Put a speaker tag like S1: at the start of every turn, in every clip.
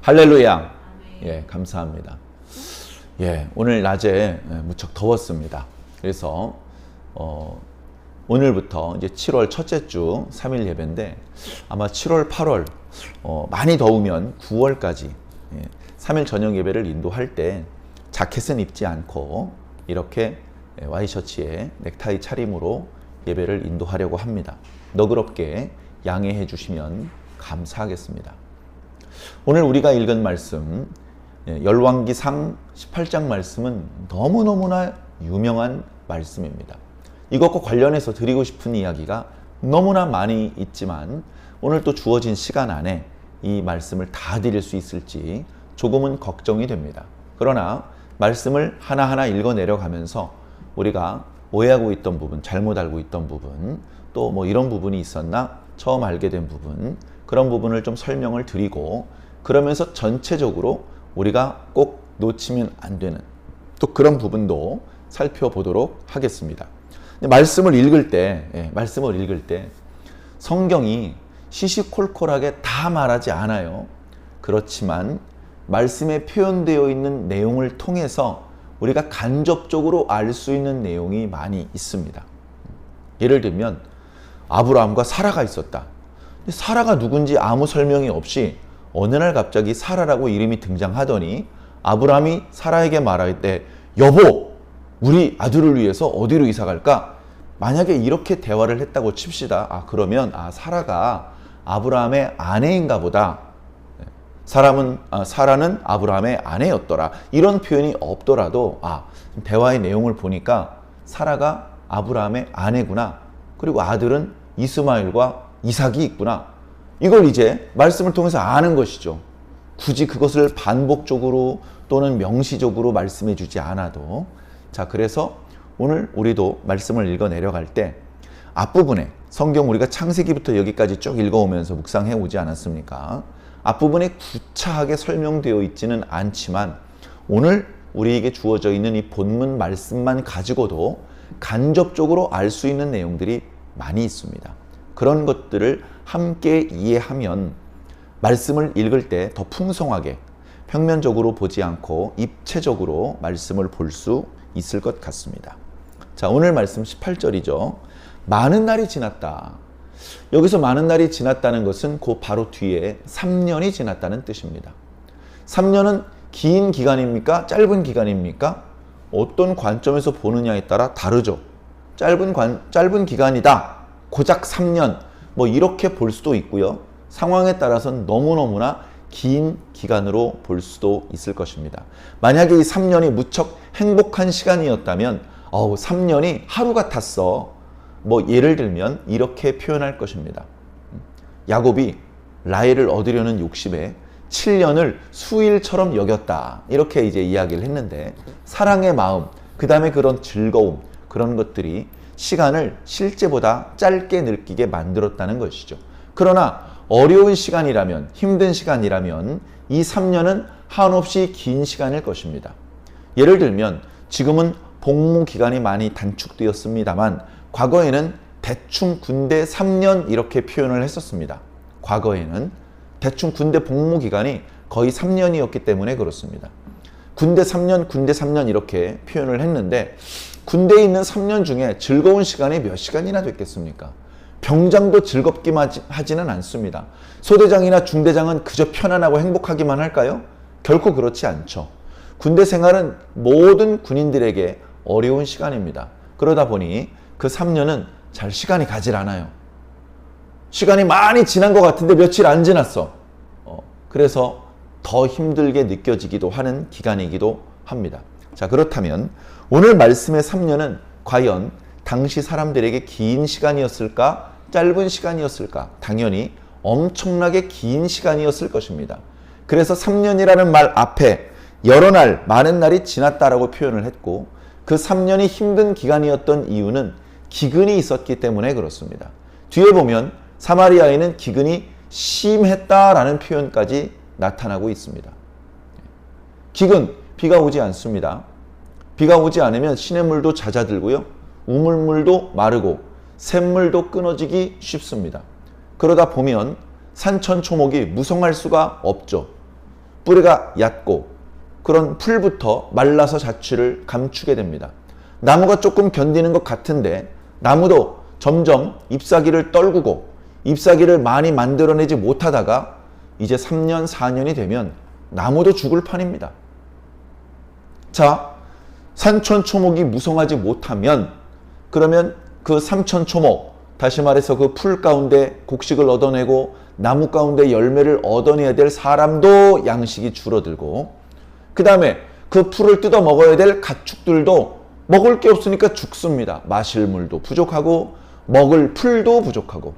S1: 할렐루야. 예, 감사합니다. 예, 오늘 낮에 무척 더웠습니다. 그래서 오늘부터 이제 7월 첫째 주 3일 예배인데 아마 7월, 8월 많이 더우면 9월까지 3일 저녁 예배를 인도할 때 자켓은 입지 않고 이렇게 와이셔츠에 넥타이 차림으로 예배를 인도하려고 합니다. 너그럽게 양해해 주시면 감사하겠습니다. 오늘 우리가 읽은 말씀 열왕기상 18장 말씀은 너무너무나 유명한 말씀입니다. 이것과 관련해서 드리고 싶은 이야기가 너무나 많이 있지만 오늘 또 주어진 시간 안에 이 말씀을 다 드릴 수 있을지 조금은 걱정이 됩니다. 그러나 말씀을 하나하나 읽어 내려가면서 우리가 오해하고 있던 부분, 잘못 알고 있던 부분, 또 뭐 이런 부분이 있었나 처음 알게 된 부분, 그런 부분을 좀 설명을 드리고 그러면서 전체적으로 우리가 꼭 놓치면 안 되는 또 그런 부분도 살펴보도록 하겠습니다. 말씀을 읽을 때 성경이 시시콜콜하게 다 말하지 않아요. 그렇지만 말씀에 표현되어 있는 내용을 통해서 우리가 간접적으로 알 수 있는 내용이 많이 있습니다. 예를 들면 아브라함과 사라가 있었다. 사라가 누군지 아무 설명이 없이 어느 날 갑자기 사라라고 이름이 등장하더니 아브라함이 사라에게 말할 때 여보, 우리 아들을 위해서 어디로 이사 갈까? 만약에 이렇게 대화를 했다고 칩시다. 그러면 사라가 아브라함의 아내인가 보다. 사라는 아브라함의 아내였더라. 이런 표현이 없더라도 대화의 내용을 보니까 사라가 아브라함의 아내구나. 그리고 아들은 이스마엘과 이삭이 있구나. 이걸 이제 말씀을 통해서 아는 것이죠. 굳이 그것을 반복적으로 또는 명시적으로 말씀해 주지 않아도. 자, 그래서 오늘 우리도 말씀을 읽어 내려갈 때 앞부분에 성경 우리가 창세기부터 여기까지 쭉 읽어오면서 묵상해 오지 않았습니까? 앞부분에 구차하게 설명되어 있지는 않지만 오늘 우리에게 주어져 있는 이 본문 말씀만 가지고도 간접적으로 알 수 있는 내용들이 많이 있습니다. 그런 것들을 함께 이해하면 말씀을 읽을 때 더 풍성하게 평면적으로 보지 않고 입체적으로 말씀을 볼 수 있을 것 같습니다. 자, 오늘 말씀 18절이죠. 많은 날이 지났다. 여기서 많은 날이 지났다는 것은 그 바로 뒤에 3년이 지났다는 뜻입니다. 3년은 긴 기간입니까? 짧은 기간입니까? 어떤 관점에서 보느냐에 따라 다르죠. 짧은 기간이다. 고작 3년. 뭐 이렇게 볼 수도 있고요. 상황에 따라서는 너무너무나 긴 기간으로 볼 수도 있을 것입니다. 만약에 이 3년이 무척 행복한 시간이었다면 3년이 하루 같았어. 뭐 예를 들면 이렇게 표현할 것입니다. 야곱이 라헬을 얻으려는 욕심에 7년을 수일처럼 여겼다. 이렇게 이제 이야기를 했는데 사랑의 마음, 그 다음에 그런 즐거움, 그런 것들이 시간을 실제보다 짧게 느끼게 만들었다는 것이죠. 그러나 어려운 시간이라면, 힘든 시간이라면 이 3년은 한없이 긴 시간일 것입니다. 예를 들면 지금은 복무 기간이 많이 단축되었습니다만 과거에는 대충 군대 3년 이렇게 표현을 했었습니다. 과거에는 대충 군대 복무 기간이 거의 3년이었기 때문에 그렇습니다. 군대 3년 이렇게 표현을 했는데 군대에 있는 3년 중에 즐거운 시간이 몇 시간이나 됐겠습니까? 병장도 즐겁기만 하지는 않습니다. 소대장이나 중대장은 그저 편안하고 행복하기만 할까요? 결코 그렇지 않죠. 군대 생활은 모든 군인들에게 어려운 시간입니다. 그러다 보니 그 3년은 잘 시간이 가질 않아요. 시간이 많이 지난 것 같은데 며칠 안 지났어. 그래서 더 힘들게 느껴지기도 하는 기간이기도 합니다. 자, 그렇다면 오늘 말씀의 3년은 과연 당시 사람들에게 긴 시간이었을까? 짧은 시간이었을까? 당연히 엄청나게 긴 시간이었을 것입니다. 그래서 3년이라는 말 앞에 여러 날, 많은 날이 지났다라고 표현을 했고 그 3년이 힘든 기간이었던 이유는 기근이 있었기 때문에 그렇습니다. 뒤에 보면 사마리아에는 기근이 심했다라는 표현까지 나타나고 있습니다. 기근, 비가 오지 않습니다. 비가 오지 않으면 시냇물도 잦아들고요. 우물물도 마르고 샘물도 끊어지기 쉽습니다. 그러다 보면 산천초목이 무성할 수가 없죠. 뿌리가 얕고 그런 풀부터 말라서 자취를 감추게 됩니다. 나무가 조금 견디는 것 같은데 나무도 점점 잎사귀를 떨구고 잎사귀를 많이 만들어내지 못하다가 이제 3년, 4년이 되면 나무도 죽을 판입니다. 자, 산천초목이 무성하지 못하면 그러면 그 삼천초목, 다시 말해서 그 풀 가운데 곡식을 얻어내고 나무 가운데 열매를 얻어내야 될 사람도 양식이 줄어들고 그 다음에 그 풀을 뜯어 먹어야 될 가축들도 먹을 게 없으니까 죽습니다. 마실 물도 부족하고 먹을 풀도 부족하고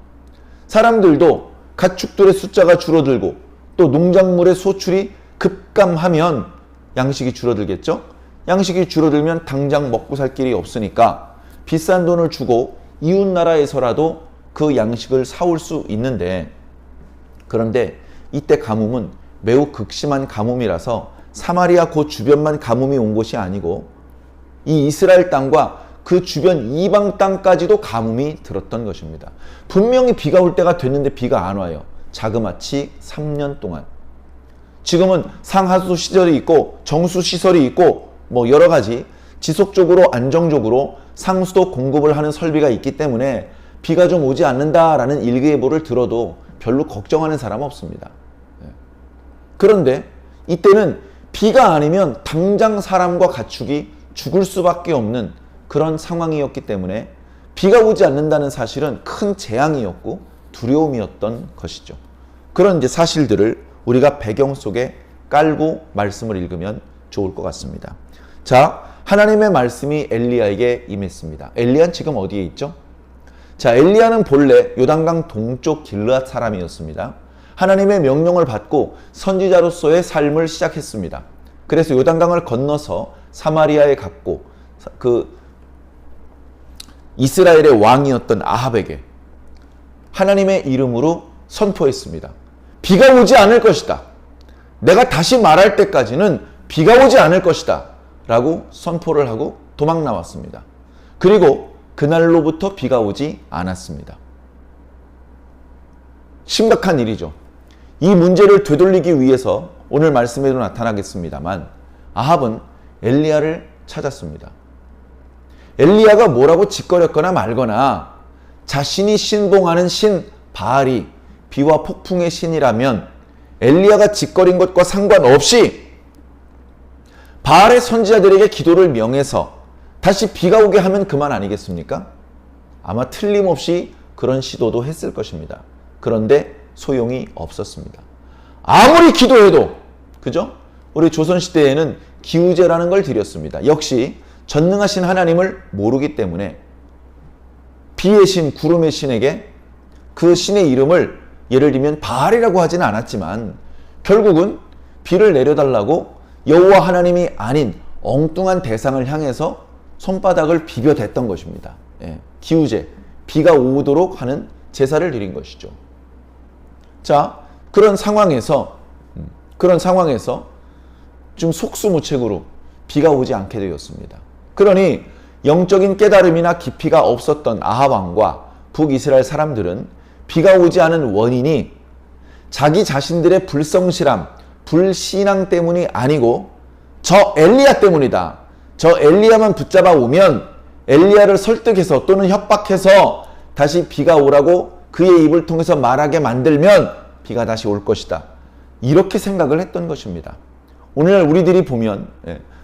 S1: 사람들도 가축들의 숫자가 줄어들고 또 농작물의 소출이 급감하면 양식이 줄어들겠죠. 양식이 줄어들면 당장 먹고 살 길이 없으니까 비싼 돈을 주고 이웃 나라에서라도 그 양식을 사올 수 있는데 그런데 이때 가뭄은 매우 극심한 가뭄이라서 사마리아 그 주변만 가뭄이 온 것이 아니고 이 이스라엘 땅과 그 주변 이방 땅까지도 가뭄이 들었던 것입니다. 분명히 비가 올 때가 됐는데 비가 안 와요. 자그마치 3년 동안. 지금은 상하수 시설이 있고 정수 시설이 있고 뭐 여러 가지 지속적으로 안정적으로 상수도 공급을 하는 설비가 있기 때문에 비가 좀 오지 않는다라는 일기예보를 들어도 별로 걱정하는 사람 없습니다. 그런데 이때는 비가 아니면 당장 사람과 가축이 죽을 수밖에 없는 그런 상황이었기 때문에 비가 오지 않는다는 사실은 큰 재앙이었고 두려움이었던 것이죠. 그런 이제 사실들을 우리가 배경 속에 깔고 말씀을 읽으면 좋을 것 같습니다. 자, 하나님의 말씀이 엘리야에게 임했습니다. 엘리야는 지금 어디에 있죠? 자, 엘리야는 본래 요단강 동쪽 길르앗 사람이었습니다. 하나님의 명령을 받고 선지자로서의 삶을 시작했습니다. 그래서 요단강을 건너서 사마리아에 갔고 그 이스라엘의 왕이었던 아합에게 하나님의 이름으로 선포했습니다. 비가 오지 않을 것이다. 내가 다시 말할 때까지는 비가 오지 않을 것이다. 라고 선포를 하고 도망 나왔습니다. 그리고 그날로부터 비가 오지 않았습니다. 심각한 일이죠. 이 문제를 되돌리기 위해서 오늘 말씀에도 나타나겠습니다만 아합은 엘리야를 찾았습니다. 엘리야가 뭐라고 짓거렸거나 말거나 자신이 신봉하는 신 바알이 비와 폭풍의 신이라면 엘리야가 짓거린 것과 상관없이 바알의 선지자들에게 기도를 명해서 다시 비가 오게 하면 그만 아니겠습니까? 아마 틀림없이 그런 시도도 했을 것입니다. 그런데 소용이 없었습니다. 아무리 기도해도 그죠? 우리 조선시대에는 기우제라는 걸 드렸습니다. 역시 전능하신 하나님을 모르기 때문에 비의 신, 구름의 신에게 그 신의 이름을 예를 들면 바알이라고 하지는 않았지만 결국은 비를 내려달라고 여호와 하나님이 아닌 엉뚱한 대상을 향해서 손바닥을 비벼댔던 것입니다. 예, 기우제, 비가 오도록 하는 제사를 드린 것이죠. 자, 그런 상황에서 좀 속수무책으로 비가 오지 않게 되었습니다. 그러니 영적인 깨달음이나 깊이가 없었던 아합 왕과 북이스라엘 사람들은 비가 오지 않은 원인이 자기 자신들의 불성실함, 불신앙 때문이 아니고 저 엘리야 때문이다. 저 엘리야만 붙잡아 오면 엘리야를 설득해서 또는 협박해서 다시 비가 오라고 그의 입을 통해서 말하게 만들면 비가 다시 올 것이다. 이렇게 생각을 했던 것입니다. 오늘날 우리들이 보면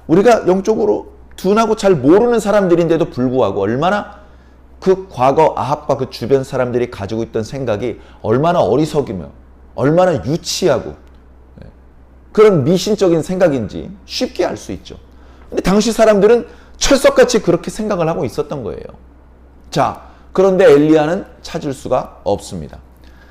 S1: 우리가 영적으로 둔하고 잘 모르는 사람들인데도 불구하고 얼마나 그 과거 아합과 그 주변 사람들이 가지고 있던 생각이 얼마나 어리석이며 얼마나 유치하고 그런 미신적인 생각인지 쉽게 알 수 있죠. 근데 당시 사람들은 철석같이 그렇게 생각을 하고 있었던 거예요. 자, 그런데 엘리야는 찾을 수가 없습니다.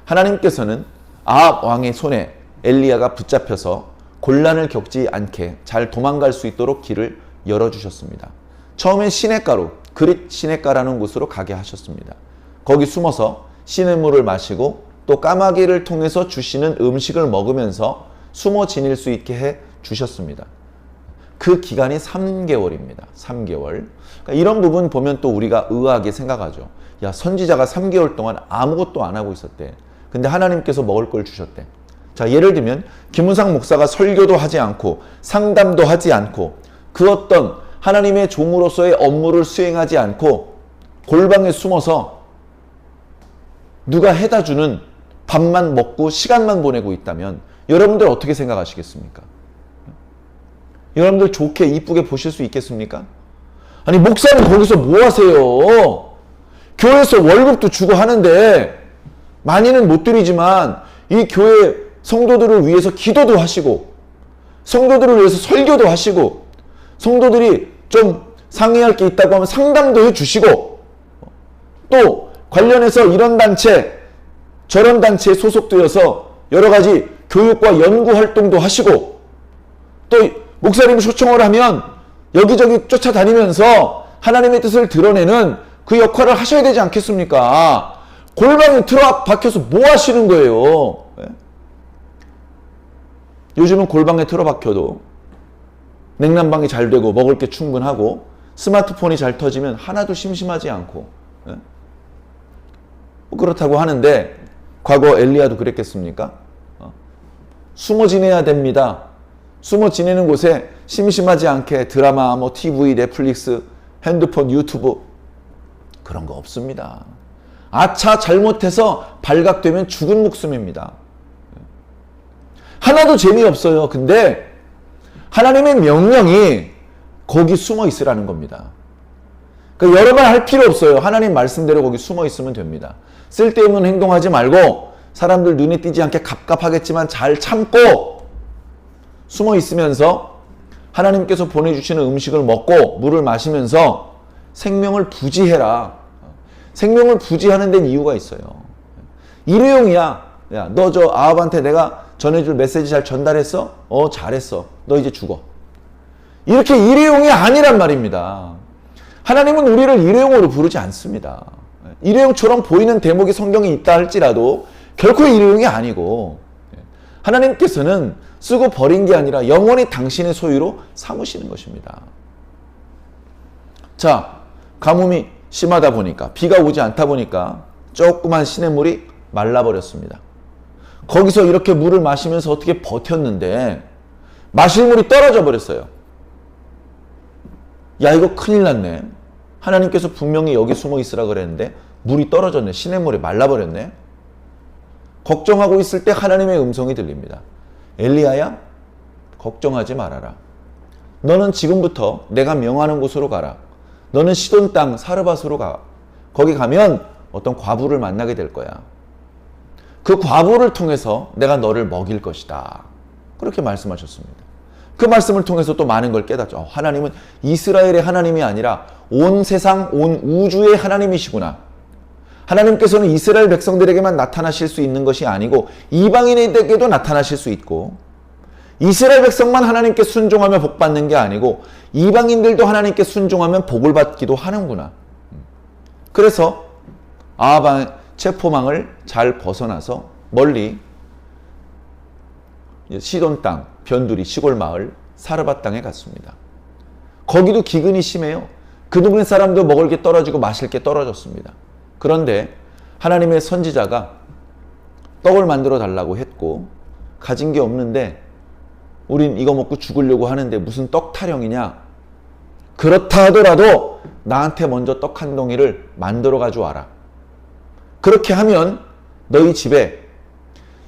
S1: 하나님께서는 아합 왕의 손에 엘리야가 붙잡혀서 곤란을 겪지 않게 잘 도망갈 수 있도록 길을 열어주셨습니다. 처음엔 시냇가로, 그릿 시냇가라는 곳으로 가게 하셨습니다. 거기 숨어서 시냇물을 마시고 또 까마귀를 통해서 주시는 음식을 먹으면서 숨어 지닐 수 있게 해 주셨습니다. 그 기간이 3개월입니다. 3개월. 그러니까 이런 부분 보면 또 우리가 의아하게 생각하죠. 야, 선지자가 3개월 동안 아무것도 안 하고 있었대. 근데 하나님께서 먹을 걸 주셨대. 자, 예를 들면 김은상 목사가 설교도 하지 않고 상담도 하지 않고 그 어떤 하나님의 종으로서의 업무를 수행하지 않고 골방에 숨어서 누가 해다 주는 밥만 먹고 시간만 보내고 있다면 여러분들 어떻게 생각하시겠습니까? 여러분들 좋게 이쁘게 보실 수 있겠습니까? 아니, 목사는 거기서 뭐 하세요? 교회에서 월급도 주고 하는데 많이는 못 드리지만 이 교회 성도들을 위해서 기도도 하시고 성도들을 위해서 설교도 하시고 성도들이 좀 상의할 게 있다고 하면 상담도 해주시고 또 관련해서 이런 단체 저런 단체에 소속되어서 여러 가지 교육과 연구 활동도 하시고 또 목사님이 초청을 하면 여기저기 쫓아다니면서 하나님의 뜻을 드러내는 그 역할을 하셔야 되지 않겠습니까? 골방에 틀어박혀서 뭐 하시는 거예요? 요즘은 골방에 틀어박혀도 냉난방이 잘 되고 먹을 게 충분하고 스마트폰이 잘 터지면 하나도 심심하지 않고 그렇다고 하는데 과거 엘리야도 그랬겠습니까? 숨어 지내야 됩니다. 숨어 지내는 곳에 심심하지 않게 드라마, TV, 넷플릭스, 핸드폰, 유튜브 그런 거 없습니다. 아차 잘못해서 발각되면 죽은 목숨입니다. 하나도 재미없어요. 근데 하나님의 명령이 거기 숨어 있으라는 겁니다. 그러니까 여러 말 할 필요 없어요. 하나님 말씀대로 거기 숨어 있으면 됩니다. 쓸데없는 행동하지 말고 사람들 눈에 띄지 않게 갑갑하겠지만 잘 참고 숨어 있으면서 하나님께서 보내주시는 음식을 먹고 물을 마시면서 생명을 부지해라. 생명을 부지하는 데는 이유가 있어요. 일회용이야. 야, 너 저 아합한테 내가 전해줄 메시지 잘 전달했어? 잘했어. 너 이제 죽어. 이렇게 일회용이 아니란 말입니다. 하나님은 우리를 일회용으로 부르지 않습니다. 일회용처럼 보이는 대목이 성경에 있다 할지라도 결코 일회용이 아니고 하나님께서는 쓰고 버린 게 아니라 영원히 당신의 소유로 삼으시는 것입니다. 자, 가뭄이 심하다 보니까 비가 오지 않다 보니까 조그만 시냇물이 말라버렸습니다. 거기서 이렇게 물을 마시면서 어떻게 버텼는데 마실 물이 떨어져 버렸어요. 야, 이거 큰일 났네. 하나님께서 분명히 여기 숨어 있으라 그랬는데 물이 떨어졌네. 시냇물이 말라버렸네. 걱정하고 있을 때 하나님의 음성이 들립니다. 엘리야야, 걱정하지 말아라. 너는 지금부터 내가 명하는 곳으로 가라. 너는 시돈 땅 사르밧으로 가. 거기 가면 어떤 과부를 만나게 될 거야. 그 과부를 통해서 내가 너를 먹일 것이다. 그렇게 말씀하셨습니다. 그 말씀을 통해서 또 많은 걸 깨닫죠. 하나님은 이스라엘의 하나님이 아니라 온 세상, 온 우주의 하나님이시구나. 하나님께서는 이스라엘 백성들에게만 나타나실 수 있는 것이 아니고 이방인에게도 나타나실 수 있고 이스라엘 백성만 하나님께 순종하며 복 받는 게 아니고 이방인들도 하나님께 순종하면 복을 받기도 하는구나. 그래서 아합의 체포망을 잘 벗어나서 멀리 시돈 땅, 변두리 시골 마을 사르밧 땅에 갔습니다. 거기도 기근이 심해요. 그 동네 사람도 먹을 게 떨어지고 마실 게 떨어졌습니다. 그런데 하나님의 선지자가 떡을 만들어 달라고 했고 가진 게 없는데 우린 이거 먹고 죽으려고 하는데 무슨 떡 타령이냐? 그렇다 하더라도 나한테 먼저 떡 한 덩이를 만들어 가져와라. 그렇게 하면 너희 집에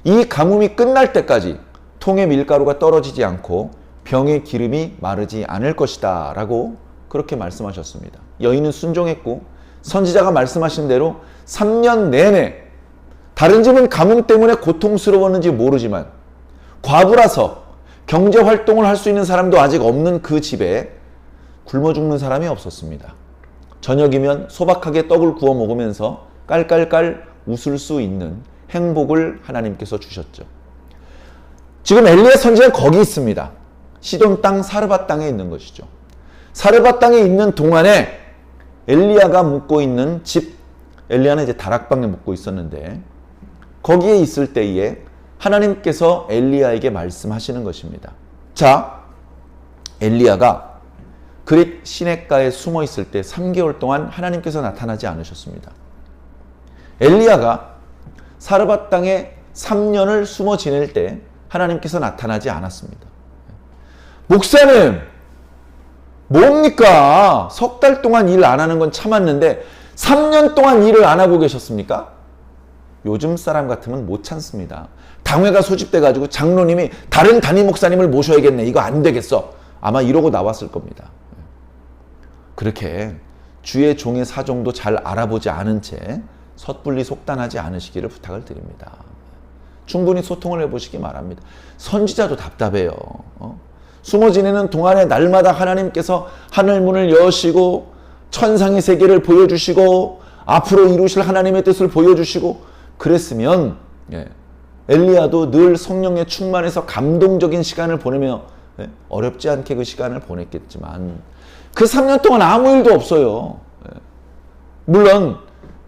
S1: 이 가뭄이 끝날 때까지 통에 밀가루가 떨어지지 않고 병의 기름이 마르지 않을 것이다 라고 그렇게 말씀하셨습니다. 여인은 순종했고 선지자가 말씀하신 대로 3년 내내 다른 집은 가뭄 때문에 고통스러웠는지 모르지만 과부라서 경제활동을 할 수 있는 사람도 아직 없는 그 집에 굶어 죽는 사람이 없었습니다. 저녁이면 소박하게 떡을 구워 먹으면서 깔깔깔 웃을 수 있는 행복을 하나님께서 주셨죠. 지금 엘리야 선지자는 거기 있습니다. 시돈 땅 사르밧 땅에 있는 것이죠. 사르밧 땅에 있는 동안에 엘리야가 묵고 있는 집, 엘리야는 이제 다락방에 묵고 있었는데 거기에 있을 때에 하나님께서 엘리야에게 말씀하시는 것입니다. 자, 엘리야가 그릿 시냇가에 숨어 있을 때 3개월 동안 하나님께서 나타나지 않으셨습니다. 엘리야가 사르밧 땅에 3년을 숨어 지낼 때 하나님께서 나타나지 않았습니다. 목사님, 뭡니까? 석 달 동안 일 안 하는 건 참았는데 3년 동안 일을 안 하고 계셨습니까? 요즘 사람 같으면 못 참습니다. 당회가 소집돼가지고 장로님이 다른 담임 목사님을 모셔야겠네. 이거 안 되겠어. 아마 이러고 나왔을 겁니다. 그렇게 주의 종의 사정도 잘 알아보지 않은 채 섣불리 속단하지 않으시기를 부탁을 드립니다. 충분히 소통을 해보시기 바랍니다. 선지자도 답답해요. 숨어 지내는 동안에 날마다 하나님께서 하늘문을 여시고 천상의 세계를 보여주시고 앞으로 이루실 하나님의 뜻을 보여주시고 그랬으면 엘리야도 늘 성령에 충만해서 감동적인 시간을 보내며 어렵지 않게 그 시간을 보냈겠지만 그 3년 동안 아무 일도 없어요. 물론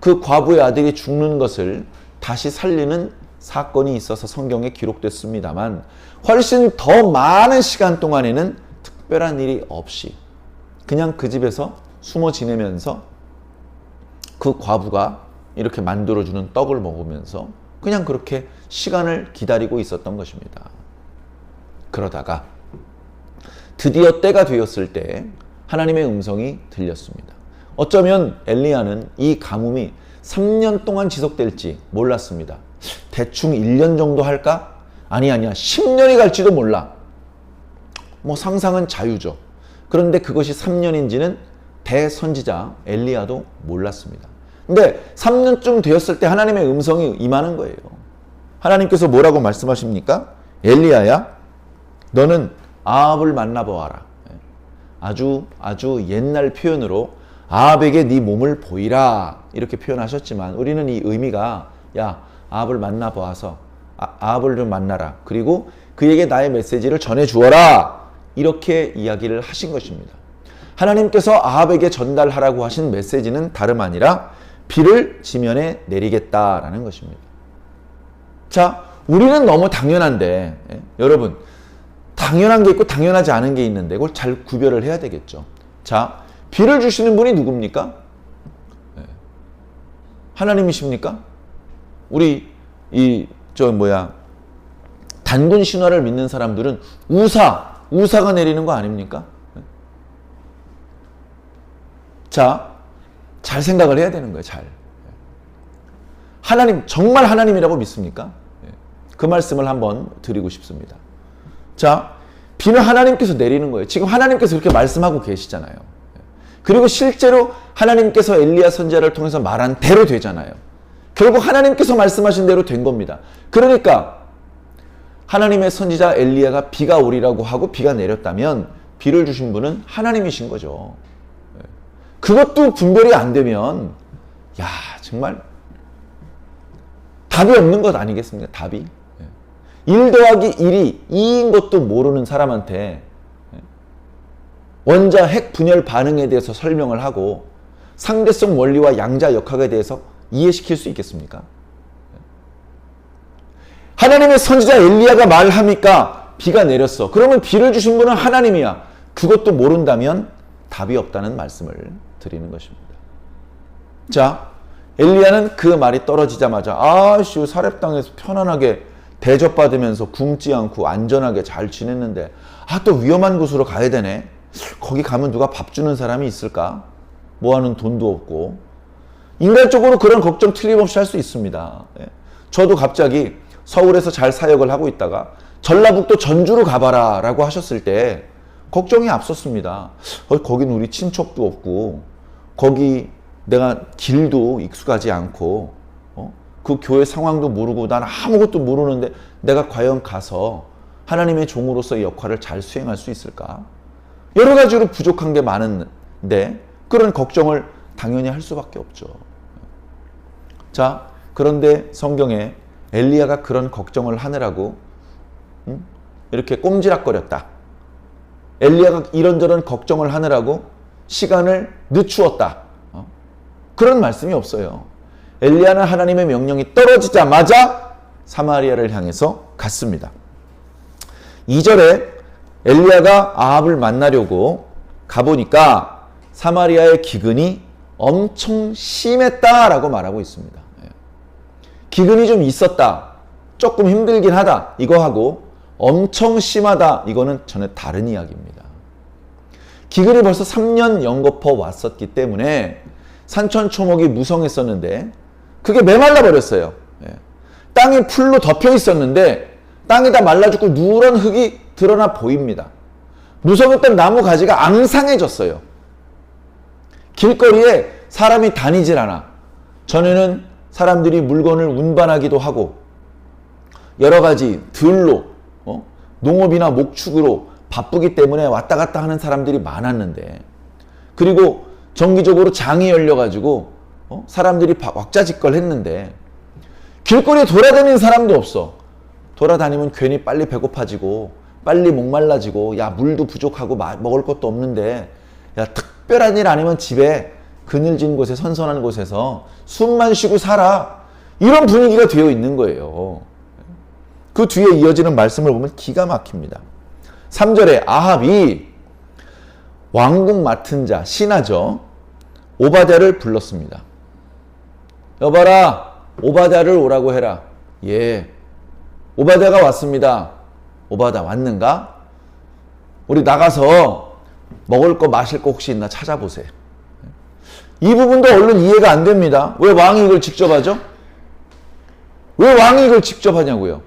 S1: 그 과부의 아들이 죽는 것을 다시 살리는 사건이 있어서 성경에 기록됐습니다만 훨씬 더 많은 시간 동안에는 특별한 일이 없이 그냥 그 집에서 숨어 지내면서 그 과부가 이렇게 만들어주는 떡을 먹으면서 그냥 그렇게 시간을 기다리고 있었던 것입니다. 그러다가 드디어 때가 되었을 때 하나님의 음성이 들렸습니다. 어쩌면 엘리야는 이 가뭄이 3년 동안 지속될지 몰랐습니다. 대충 1년 정도 할까? 아니야 10년이 갈지도 몰라. 뭐 상상은 자유죠. 그런데 그것이 3년인지는 대선지자 엘리야도 몰랐습니다. 근데 3년쯤 되었을 때 하나님의 음성이 임하는 거예요. 하나님께서 뭐라고 말씀하십니까? 엘리야야, 너는 아합을 만나보아라. 아주 옛날 표현으로 아합에게 네 몸을 보이라 이렇게 표현하셨지만 우리는 이 의미가 야 아합을 만나보아서 아합을 좀 만나라. 그리고 그에게 나의 메시지를 전해주어라. 이렇게 이야기를 하신 것입니다. 하나님께서 아합에게 전달하라고 하신 메시지는 다름 아니라 비를 지면에 내리겠다라는 것입니다. 자, 우리는 너무 당연한데 여러분 당연한 게 있고 당연하지 않은 게 있는데 그걸 잘 구별을 해야 되겠죠. 자, 비를 주시는 분이 누굽니까? 하나님이십니까? 우리 단군 신화를 믿는 사람들은 우사가 내리는 거 아닙니까? 자, 잘 생각을 해야 되는 거예요. 잘. 하나님, 정말 하나님이라고 믿습니까? 그 말씀을 한번 드리고 싶습니다. 자, 비는 하나님께서 내리는 거예요. 지금 하나님께서 그렇게 말씀하고 계시잖아요. 그리고 실제로 하나님께서 엘리야 선지자를 통해서 말한 대로 되잖아요. 결국 하나님께서 말씀하신 대로 된 겁니다. 그러니까 하나님의 선지자 엘리야가 비가 오리라고 하고 비가 내렸다면 비를 주신 분은 하나님이신 거죠. 그것도 분별이 안 되면 야 정말 답이 없는 것 아니겠습니까? 답이. 1 더하기 1이 2인 것도 모르는 사람한테 원자 핵 분열 반응에 대해서 설명을 하고 상대성 원리와 양자 역학에 대해서 이해시킬 수 있겠습니까? 하나님의 선지자 엘리야가 말합니까? 비가 내렸어. 그러면 비를 주신 분은 하나님이야. 그것도 모른다면 답이 없다는 말씀을 드리는 것입니다. 자, 엘리야는 그 말이 떨어지자마자 사렙 땅에서 편안하게 대접받으면서 굶지 않고 안전하게 잘 지냈는데 또 위험한 곳으로 가야 되네. 거기 가면 누가 밥 주는 사람이 있을까? 뭐하는 돈도 없고. 인간적으로 그런 걱정 틀림없이 할 수 있습니다. 저도 갑자기 서울에서 잘 사역을 하고 있다가 전라북도 전주로 가봐라 라고 하셨을 때 걱정이 앞섰습니다. 거긴 우리 친척도 없고 거기 내가 길도 익숙하지 않고 그 교회 상황도 모르고 난 아무것도 모르는데 내가 과연 가서 하나님의 종으로서의 역할을 잘 수행할 수 있을까? 여러 가지로 부족한 게 많은데 그런 걱정을 당연히 할 수밖에 없죠. 자, 그런데 성경에 엘리야가 그런 걱정을 하느라고 이렇게 꼼지락거렸다. 엘리야가 이런저런 걱정을 하느라고 시간을 늦추었다. 그런 말씀이 없어요. 엘리야는 하나님의 명령이 떨어지자마자 사마리아를 향해서 갔습니다. 2절에 엘리야가 아합을 만나려고 가보니까 사마리아의 기근이 엄청 심했다라고 말하고 있습니다. 기근이 좀 있었다. 조금 힘들긴 하다 이거하고 엄청 심하다 이거는 전혀 다른 이야기입니다. 기근이 벌써 3년 연거푸 왔었기 때문에 산천초목이 무성했었는데 그게 메말라 버렸어요. 땅이 풀로 덮여 있었는데 땅이 다 말라 죽고 누런 흙이 드러나 보입니다. 무성했던 나무 가지가 앙상해졌어요. 길거리에 사람이 다니질 않아. 전에는 사람들이 물건을 운반하기도 하고 여러 가지 들로 농업이나 목축으로 바쁘기 때문에 왔다 갔다 하는 사람들이 많았는데, 그리고 정기적으로 장이 열려가지고 사람들이 왁자지껄했는데 길거리에 돌아다니는 사람도 없어. 돌아다니면 괜히 빨리 배고파지고 빨리 목말라지고 야 물도 부족하고 먹을 것도 없는데 야 특별한 일 아니면 집에 그늘진 곳에 선선한 곳에서 숨만 쉬고 살아. 이런 분위기가 되어 있는 거예요. 그 뒤에 이어지는 말씀을 보면 기가 막힙니다. 3절에 아합이 왕궁 맡은 자 신하죠. 오바댜를 불렀습니다. 여봐라, 오바댜를 오라고 해라. 예, 오바댜가 왔습니다. 오바댜 왔는가? 우리 나가서 먹을 거 마실 거 혹시 있나 찾아보세요. 이 부분도 얼른 이해가 안 됩니다. 왜 왕이 이걸 직접 하죠? 왜 왕이 이걸 직접 하냐고요?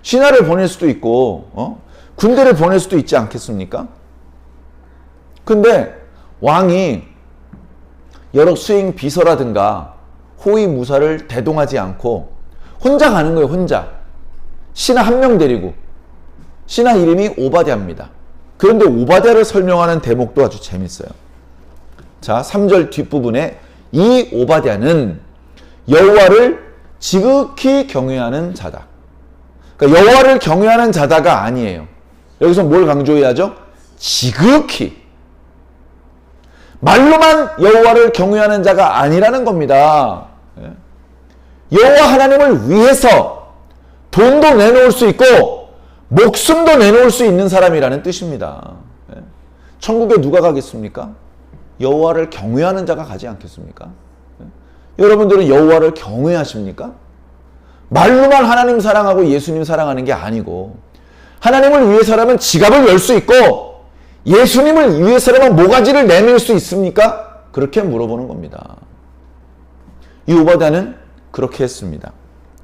S1: 신하를 보낼 수도 있고 군대를 보낼 수도 있지 않겠습니까? 근데 왕이 여러 수행 비서라든가 호위 무사를 대동하지 않고 혼자 가는 거예요. 혼자. 신하 한 명 데리고. 신하 이름이 오바댜입니다. 그런데 오바댜를 설명하는 대목도 아주 재밌어요. 자, 3절 뒷부분에 이 오바댜는 여호와를 지극히 경외하는 자다. 그러니까 여호와를 경외하는 자다가 아니에요. 여기서 뭘 강조해야죠? 지극히. 말로만 여호와를 경외하는 자가 아니라는 겁니다. 여호와 하나님을 위해서 돈도 내놓을 수 있고 목숨도 내놓을 수 있는 사람이라는 뜻입니다. 천국에 누가 가겠습니까? 여호와를 경외하는 자가 가지 않겠습니까? 여러분들은 여호와를 경외하십니까? 말로만 하나님 사랑하고 예수님 사랑하는 게 아니고 하나님을 위해서라면 지갑을 열 수 있고 예수님을 위해서라면 모가지를 내밀 수 있습니까? 그렇게 물어보는 겁니다. 이 오바댜는 그렇게 했습니다.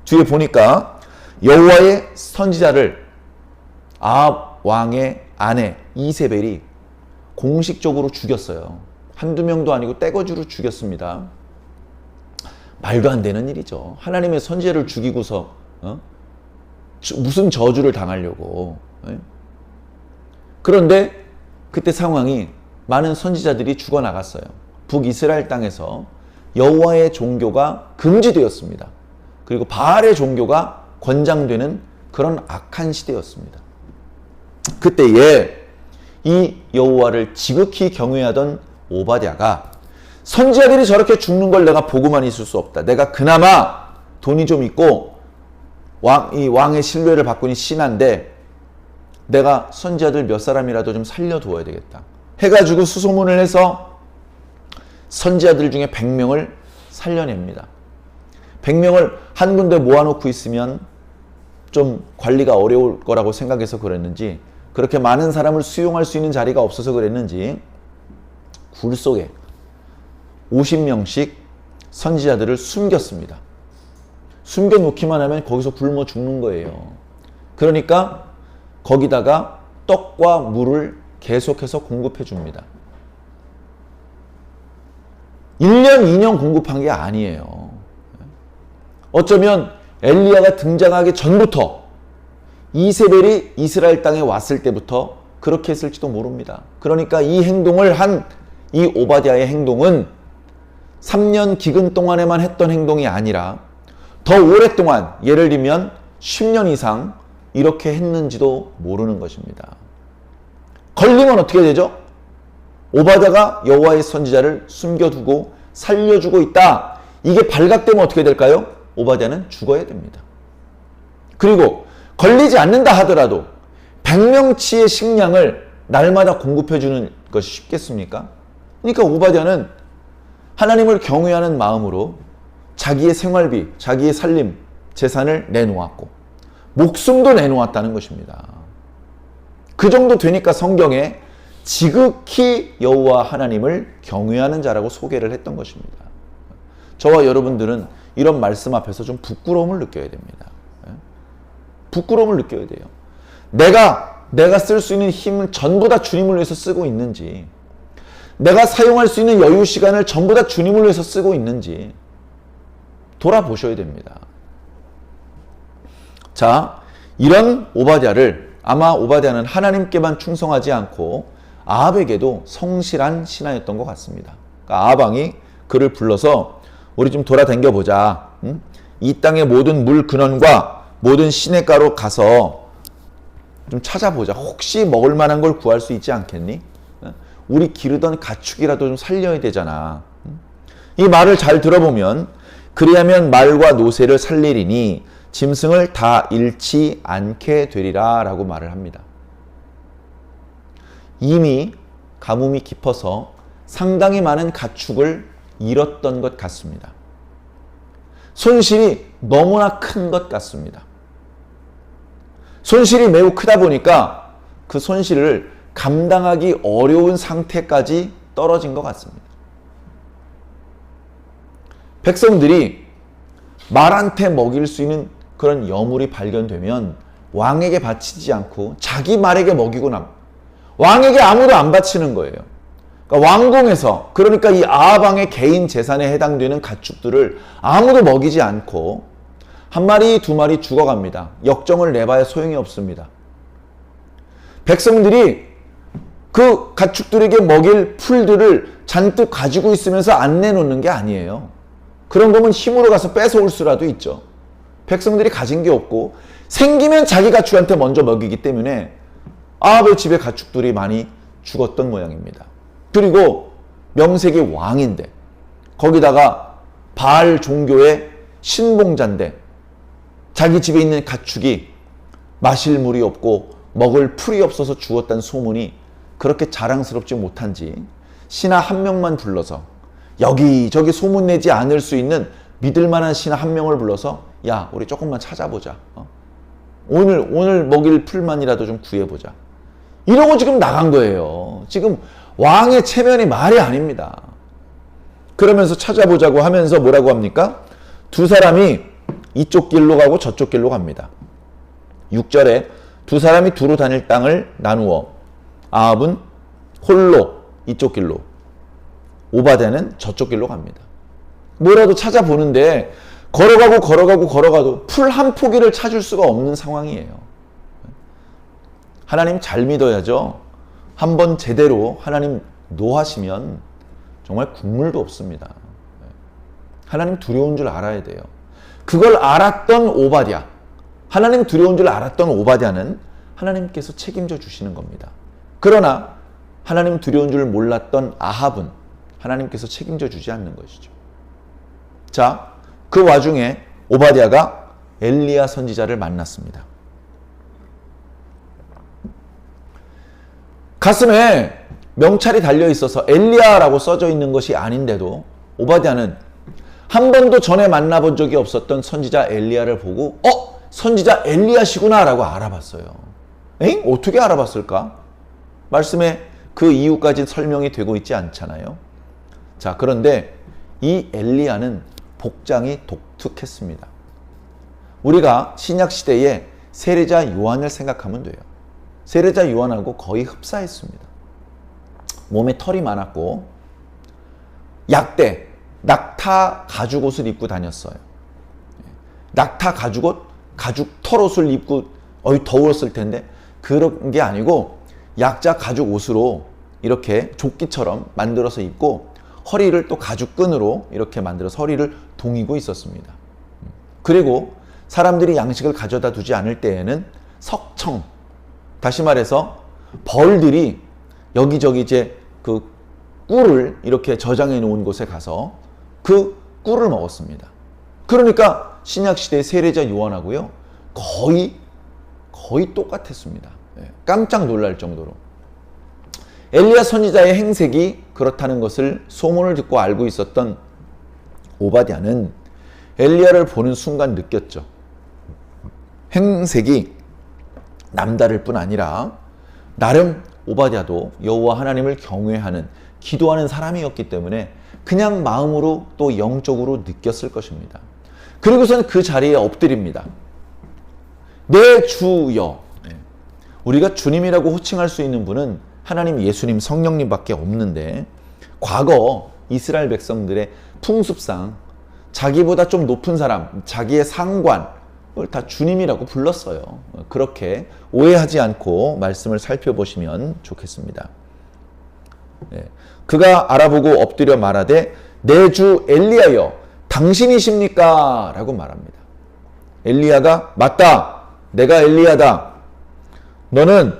S1: 뒤에 보니까 여호와의 선지자를 아합 왕의 아내 이세벨이 공식적으로 죽였어요. 한두 명도 아니고 떼거지로 죽였습니다. 말도 안 되는 일이죠. 하나님의 선지자를 죽이고서 무슨 저주를 당하려고. 그런데 그때 상황이 많은 선지자들이 죽어나갔어요. 북이스라엘 땅에서 여호와의 종교가 금지되었습니다. 그리고 바알의 종교가 권장되는 그런 악한 시대였습니다. 그때에 이 여호와를 지극히 경외하던 오바댜가 선지자들이 저렇게 죽는 걸 내가 보고만 있을 수 없다. 내가 그나마 돈이 좀 있고 이 왕의 신뢰를 받고 있는 신하인데 내가 선지자들 몇 사람이라도 좀 살려두어야 되겠다. 해가지고 수소문을 해서 선지자들 중에 100명을 살려냅니다. 100명을 한 군데 모아놓고 있으면 좀 관리가 어려울 거라고 생각해서 그랬는지, 그렇게 많은 사람을 수용할 수 있는 자리가 없어서 그랬는지 굴 속에 50명씩 선지자들을 숨겼습니다. 숨겨놓기만 하면 거기서 굶어 죽는 거예요. 그러니까 거기다가 떡과 물을 계속해서 공급해 줍니다. 1년, 2년 공급한 게 아니에요. 어쩌면 엘리야가 등장하기 전부터 이세벨이 이스라엘 땅에 왔을 때부터 그렇게 했을지도 모릅니다. 그러니까 이 행동을 한 이 오바댜의 행동은 3년 기근 동안에만 했던 행동이 아니라 더 오랫동안, 예를 들면 10년 이상 이렇게 했는지도 모르는 것입니다. 걸리면 어떻게 되죠? 오바댜가 여호와의 선지자를 숨겨두고 살려주고 있다. 이게 발각되면 어떻게 될까요? 오바댜는 죽어야 됩니다. 그리고 걸리지 않는다 하더라도 100명치의 식량을 날마다 공급해주는 것이 쉽겠습니까? 그러니까 오바댜는 하나님을 경외하는 마음으로 자기의 생활비, 자기의 살림 재산을 내놓았고 목숨도 내놓았다는 것입니다. 그 정도 되니까 성경에 지극히 여호와 하나님을 경외하는 자라고 소개를 했던 것입니다. 저와 여러분들은 이런 말씀 앞에서 좀 부끄러움을 느껴야 됩니다. 부끄러움을 느껴야 돼요. 내가 쓸 수 있는 힘을 전부 다 주님을 위해서 쓰고 있는지, 내가 사용할 수 있는 여유 시간을 전부 다 주님을 위해서 쓰고 있는지 돌아보셔야 됩니다. 자, 이런 오바댜를, 아마 오바댜는 하나님께만 충성하지 않고 아합에게도 성실한 신하였던 것 같습니다. 그러니까 아합 왕이 그를 불러서 우리 좀 돌아다녀 보자. 이 땅의 모든 물 근원과 모든 시냇가로 가서 좀 찾아보자. 혹시 먹을 만한 걸 구할 수 있지 않겠니? 우리 기르던 가축이라도 좀 살려야 되잖아. 이 말을 잘 들어보면 그리하면 말과 노새를 살리리니 짐승을 다 잃지 않게 되리라 라고 말을 합니다. 이미 가뭄이 깊어서 상당히 많은 가축을 잃었던 것 같습니다. 손실이 너무나 큰 것 같습니다. 손실이 매우 크다 보니까 그 손실을 감당하기 어려운 상태까지 떨어진 것 같습니다. 백성들이 말한테 먹일 수 있는 그런 여물이 발견되면 왕에게 바치지 않고 자기 말에게 먹이고 왕에게 아무도 안 바치는 거예요. 그러니까 왕궁에서, 그러니까 이 아합 왕의 개인 재산에 해당되는 가축들을 아무도 먹이지 않고 한 마리 두 마리 죽어갑니다. 역정을 내봐야 소용이 없습니다. 백성들이 그 가축들에게 먹일 풀들을 잔뜩 가지고 있으면서 안 내놓는 게 아니에요. 그런 거면 힘으로 가서 뺏어올 수라도 있죠. 백성들이 가진 게 없고 생기면 자기 가축한테 먼저 먹이기 때문에 아합의 집에 가축들이 많이 죽었던 모양입니다. 그리고 명색이 왕인데 거기다가 바알 종교의 신봉자인데 자기 집에 있는 가축이 마실 물이 없고 먹을 풀이 없어서 죽었다는 소문이 그렇게 자랑스럽지 못한지 신하 한 명만 불러서, 여기저기 소문내지 않을 수 있는 믿을 만한 신하 한 명을 불러서, 야, 우리 조금만 찾아보자. 오늘 먹일 풀만이라도 좀 구해보자. 이러고 지금 나간 거예요. 지금 왕의 체면이 말이 아닙니다. 그러면서 찾아보자고 하면서 뭐라고 합니까? 두 사람이 이쪽 길로 가고 저쪽 길로 갑니다. 6절에 두 사람이 두루 다닐 땅을 나누어 아합은 홀로 이쪽 길로, 오바댜는 저쪽 길로 갑니다. 뭐라도 찾아보는데 걸어가도 풀 한 포기를 찾을 수가 없는 상황이에요. 하나님 잘 믿어야죠. 한번 제대로 하나님 노하시면 정말 국물도 없습니다. 하나님 두려운 줄 알아야 돼요. 그걸 알았던 오바댜, 하나님 두려운 줄 알았던 오바댜는 하나님께서 책임져 주시는 겁니다. 그러나 하나님 두려운 줄 몰랐던 아합은 하나님께서 책임져 주지 않는 것이죠. 자, 그 와중에 오바댜가 엘리야 선지자를 만났습니다. 가슴에 명찰이 달려 있어서 엘리야라고 써져 있는 것이 아닌데도 오바댜는 한 번도 전에 만나본 적이 없었던 선지자 엘리야를 보고 선지자 엘리야시구나 라고 알아봤어요. 에잉? 어떻게 알아봤을까? 말씀에 그 이유까지 설명이 되고 있지 않잖아요. 자, 그런데 이 엘리야는 복장이 독특했습니다. 우리가 신약시대에 세례자 요한을 생각하면 돼요. 세례자 요한하고 거의 흡사했습니다. 몸에 털이 많았고 약대, 낙타 가죽옷을 입고 다녔어요. 낙타 가죽옷, 가죽 털옷을 입고 더웠을 텐데 그런 게 아니고 약자 가죽 옷으로 이렇게 조끼처럼 만들어서 입고 허리를 또 가죽끈으로 이렇게 만들어서 허리를 동이고 있었습니다. 그리고 사람들이 양식을 가져다 두지 않을 때에는 석청, 다시 말해서 벌들이 여기저기 이제 그 꿀을 이렇게 저장해 놓은 곳에 가서 그 꿀을 먹었습니다. 그러니까 신약시대의 세례자 요한하고요 거의 똑같았습니다. 깜짝 놀랄 정도로. 엘리야 선지자의 행색이 그렇다는 것을 소문을 듣고 알고 있었던 오바댜는 엘리야를 보는 순간 느꼈죠. 행색이 남다를 뿐 아니라 나름 오바댜도 여호와 하나님을 경외하는 기도하는 사람이었기 때문에 그냥 마음으로 또 영적으로 느꼈을 것입니다. 그리고선 그 자리에 엎드립니다. 내 주여. 우리가 주님이라고 호칭할 수 있는 분은 하나님, 예수님, 성령님밖에 없는데 과거 이스라엘 백성들의 풍습상 자기보다 좀 높은 사람, 자기의 상관을 다 주님이라고 불렀어요. 그렇게 오해하지 않고 말씀을 살펴보시면 좋겠습니다. 그가 알아보고 엎드려 말하되 내 주 엘리야여 당신이십니까? 라고 말합니다. 엘리야가 맞다. 내가 엘리야다. 너는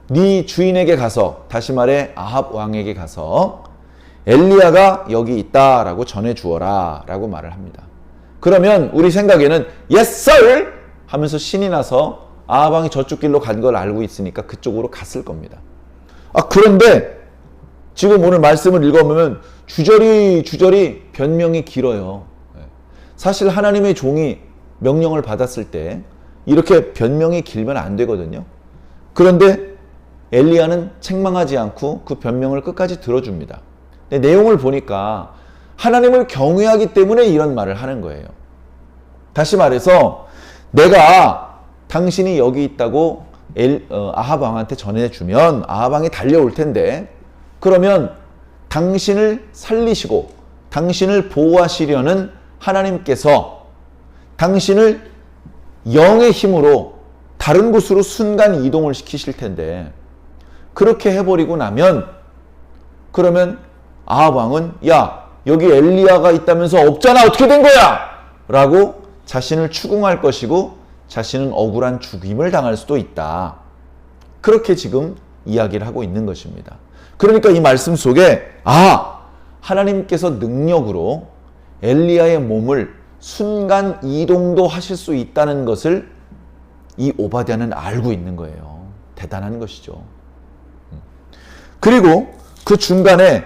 S1: 네 주인에게 가서, 다시 말해 아합 왕에게 가서 엘리야가 여기 있다라고 전해 주어라 라고 말을 합니다. 그러면 우리 생각에는 Yes sir! 하면서 신이 나서 아합 왕이 저쪽 길로 간 걸 알고 있으니까 그쪽으로 갔을 겁니다. 그런데 지금 오늘 말씀을 읽어보면 주저리 변명이 길어요. 사실 하나님의 종이 명령을 받았을 때 이렇게 변명이 길면 안 되거든요. 그런데 엘리야는 책망하지 않고 그 변명을 끝까지 들어줍니다. 근데 내용을 보니까 하나님을 경외하기 때문에 이런 말을 하는 거예요. 다시 말해서 내가 당신이 여기 있다고 아합 왕한테 전해주면 아합 왕이 달려올 텐데, 그러면 당신을 살리시고 당신을 보호하시려는 하나님께서 당신을 영의 힘으로 다른 곳으로 순간 이동을 시키실 텐데, 그렇게 해버리고 나면 그러면 아합 왕은 야 여기 엘리야가 있다면서 없잖아 어떻게 된 거야? 라고 자신을 추궁할 것이고 자신은 억울한 죽임을 당할 수도 있다. 그렇게 지금 이야기를 하고 있는 것입니다. 그러니까 이 말씀 속에 하나님께서 능력으로 엘리야의 몸을 순간 이동도 하실 수 있다는 것을 이 오바댜는 알고 있는 거예요. 대단한 것이죠. 그리고 그 중간에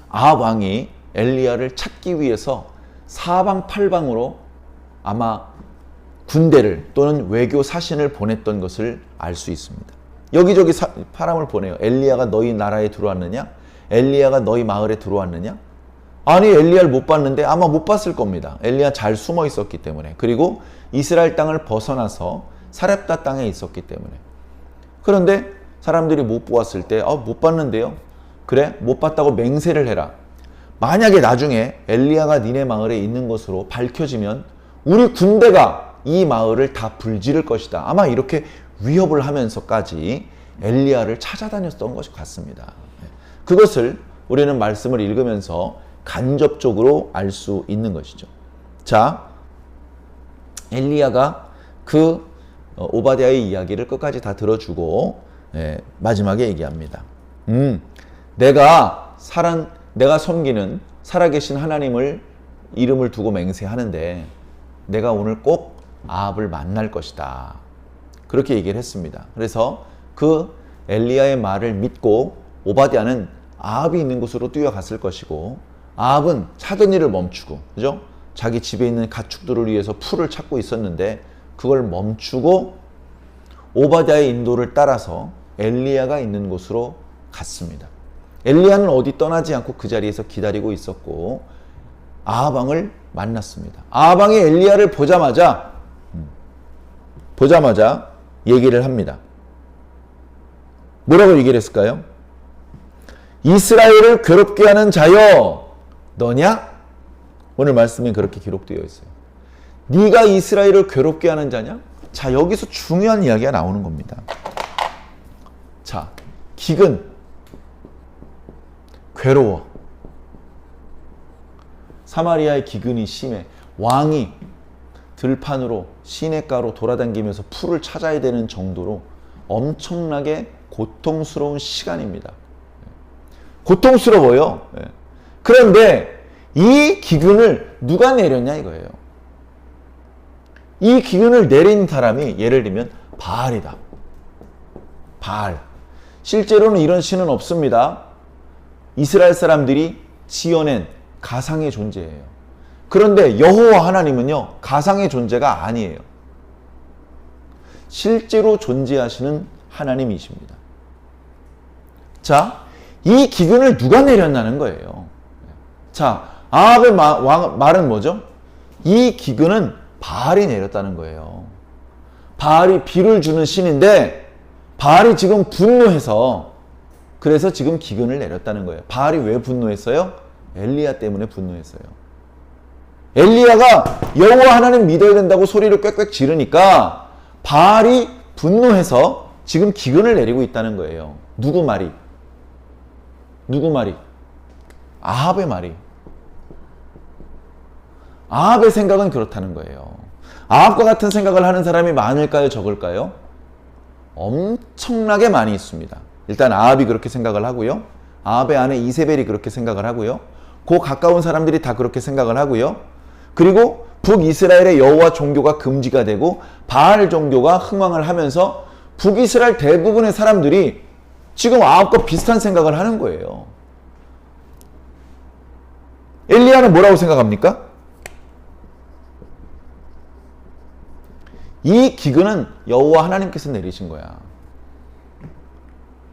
S1: 아합 왕이 엘리야를 찾기 위해서 사방팔방으로 아마 군대를 또는 외교 사신을 보냈던 것을 알 수 있습니다. 여기저기 사람을 보내요. 엘리야가 너희 나라에 들어왔느냐? 엘리야가 너희 마을에 들어왔느냐? 아니 엘리야를 못 봤는데 아마 못 봤을 겁니다. 엘리야 잘 숨어 있었기 때문에. 그리고 이스라엘 땅을 벗어나서 사렙다 땅에 있었기 때문에. 그런데 사람들이 못 보았을 때 못 봤는데요? 그래? 못 봤다고 맹세를 해라. 만약에 나중에 엘리야가 니네 마을에 있는 것으로 밝혀지면 우리 군대가 이 마을을 다 불지를 것이다. 아마 이렇게 위협을 하면서까지 엘리야를 찾아다녔던 것이 같습니다. 그것을 우리는 말씀을 읽으면서 간접적으로 알 수 있는 것이죠. 자, 엘리야가 그 오바댜의 이야기를 끝까지 다 들어주고 마지막에 얘기합니다. 내가 섬기는 살아계신 하나님을 이름을 두고 맹세하는데 내가 오늘 꼭 아합을 만날 것이다. 그렇게 얘기를 했습니다. 그래서 그 엘리야의 말을 믿고 오바댜는 아합이 있는 곳으로 뛰어갔을 것이고, 아합은 하던 일을 멈추고, 그죠? 자기 집에 있는 가축들을 위해서 풀을 찾고 있었는데 그걸 멈추고 오바댜의 인도를 따라서 엘리야가 있는 곳으로 갔습니다. 엘리야는 어디 떠나지 않고 그 자리에서 기다리고 있었고 아합 왕을 만났습니다. 아합 왕이 엘리야를 보자마자 얘기를 합니다. 뭐라고 얘기를 했을까요? 이스라엘을 괴롭게 하는 자여 너냐? 오늘 말씀에 그렇게 기록되어 있어요. 네가 이스라엘을 괴롭게 하는 자냐? 자, 여기서 중요한 이야기가 나오는 겁니다. 자, 기근, 괴로워. 사마리아의 기근이 심해. 왕이 들판으로 시냇가로 돌아다니면서 풀을 찾아야 되는 정도로 엄청나게 고통스러운 시간입니다. 고통스러워요. 그런데 이 기근을 누가 내렸냐 이거예요. 이 기근을 내린 사람이 예를 들면 바알이다. 바알. 실제로는 이런 신은 없습니다. 이스라엘 사람들이 지어낸 가상의 존재예요. 그런데 여호와 하나님은요, 가상의 존재가 아니에요. 실제로 존재하시는 하나님이십니다. 자, 이 기근을 누가 내렸나는 거예요. 자, 아합의 말은 뭐죠? 이 기근은 바알이 내렸다는 거예요. 바알이 비를 주는 신인데 바알이 지금 분노해서 그래서 지금 기근을 내렸다는 거예요. 바알이 왜 분노했어요? 엘리야 때문에 분노했어요. 엘리야가 여호와 하나님 믿어야 된다고 소리를 꽥꽥 지르니까 바알이 분노해서 지금 기근을 내리고 있다는 거예요. 누구 말이? 누구 말이? 아합의 말이. 아합의 생각은 그렇다는 거예요. 아합과 같은 생각을 하는 사람이 많을까요? 적을까요? 엄청나게 많이 있습니다. 일단 아합이 그렇게 생각을 하고요. 아합의 아내 이세벨이 그렇게 생각을 하고요. 그 가까운 사람들이 다 그렇게 생각을 하고요. 그리고 북이스라엘의 여호와 종교가 금지가 되고 바알 종교가 흥왕을 하면서 북이스라엘 대부분의 사람들이 지금 아합과 비슷한 생각을 하는 거예요. 엘리야는 뭐라고 생각합니까? 이 기근은 여호와 하나님께서 내리신 거야.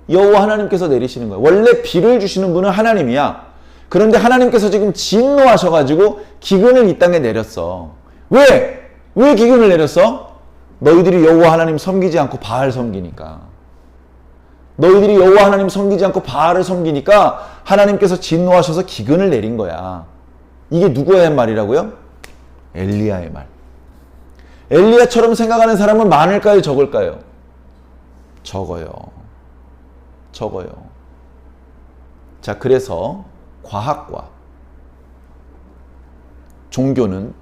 S1: 여호와 하나님께서 내리시는 거야. 원래 비를 주시는 분은 하나님이야. 그런데 하나님께서 지금 진노하셔가지고 기근을 이 땅에 내렸어. 왜? 왜 기근을 내렸어? 너희들이 여호와 하나님 섬기지 않고 바알 섬기니까. 너희들이 여호와 하나님 섬기지 않고 바알을 섬기니까 하나님께서 진노하셔서 기근을 내린 거야. 이게 누구의 말이라고요? 엘리야의 말. 엘리야처럼 생각하는 사람은 많을까요? 적을까요? 적어요. 적어요. 자, 그래서 과학과 종교는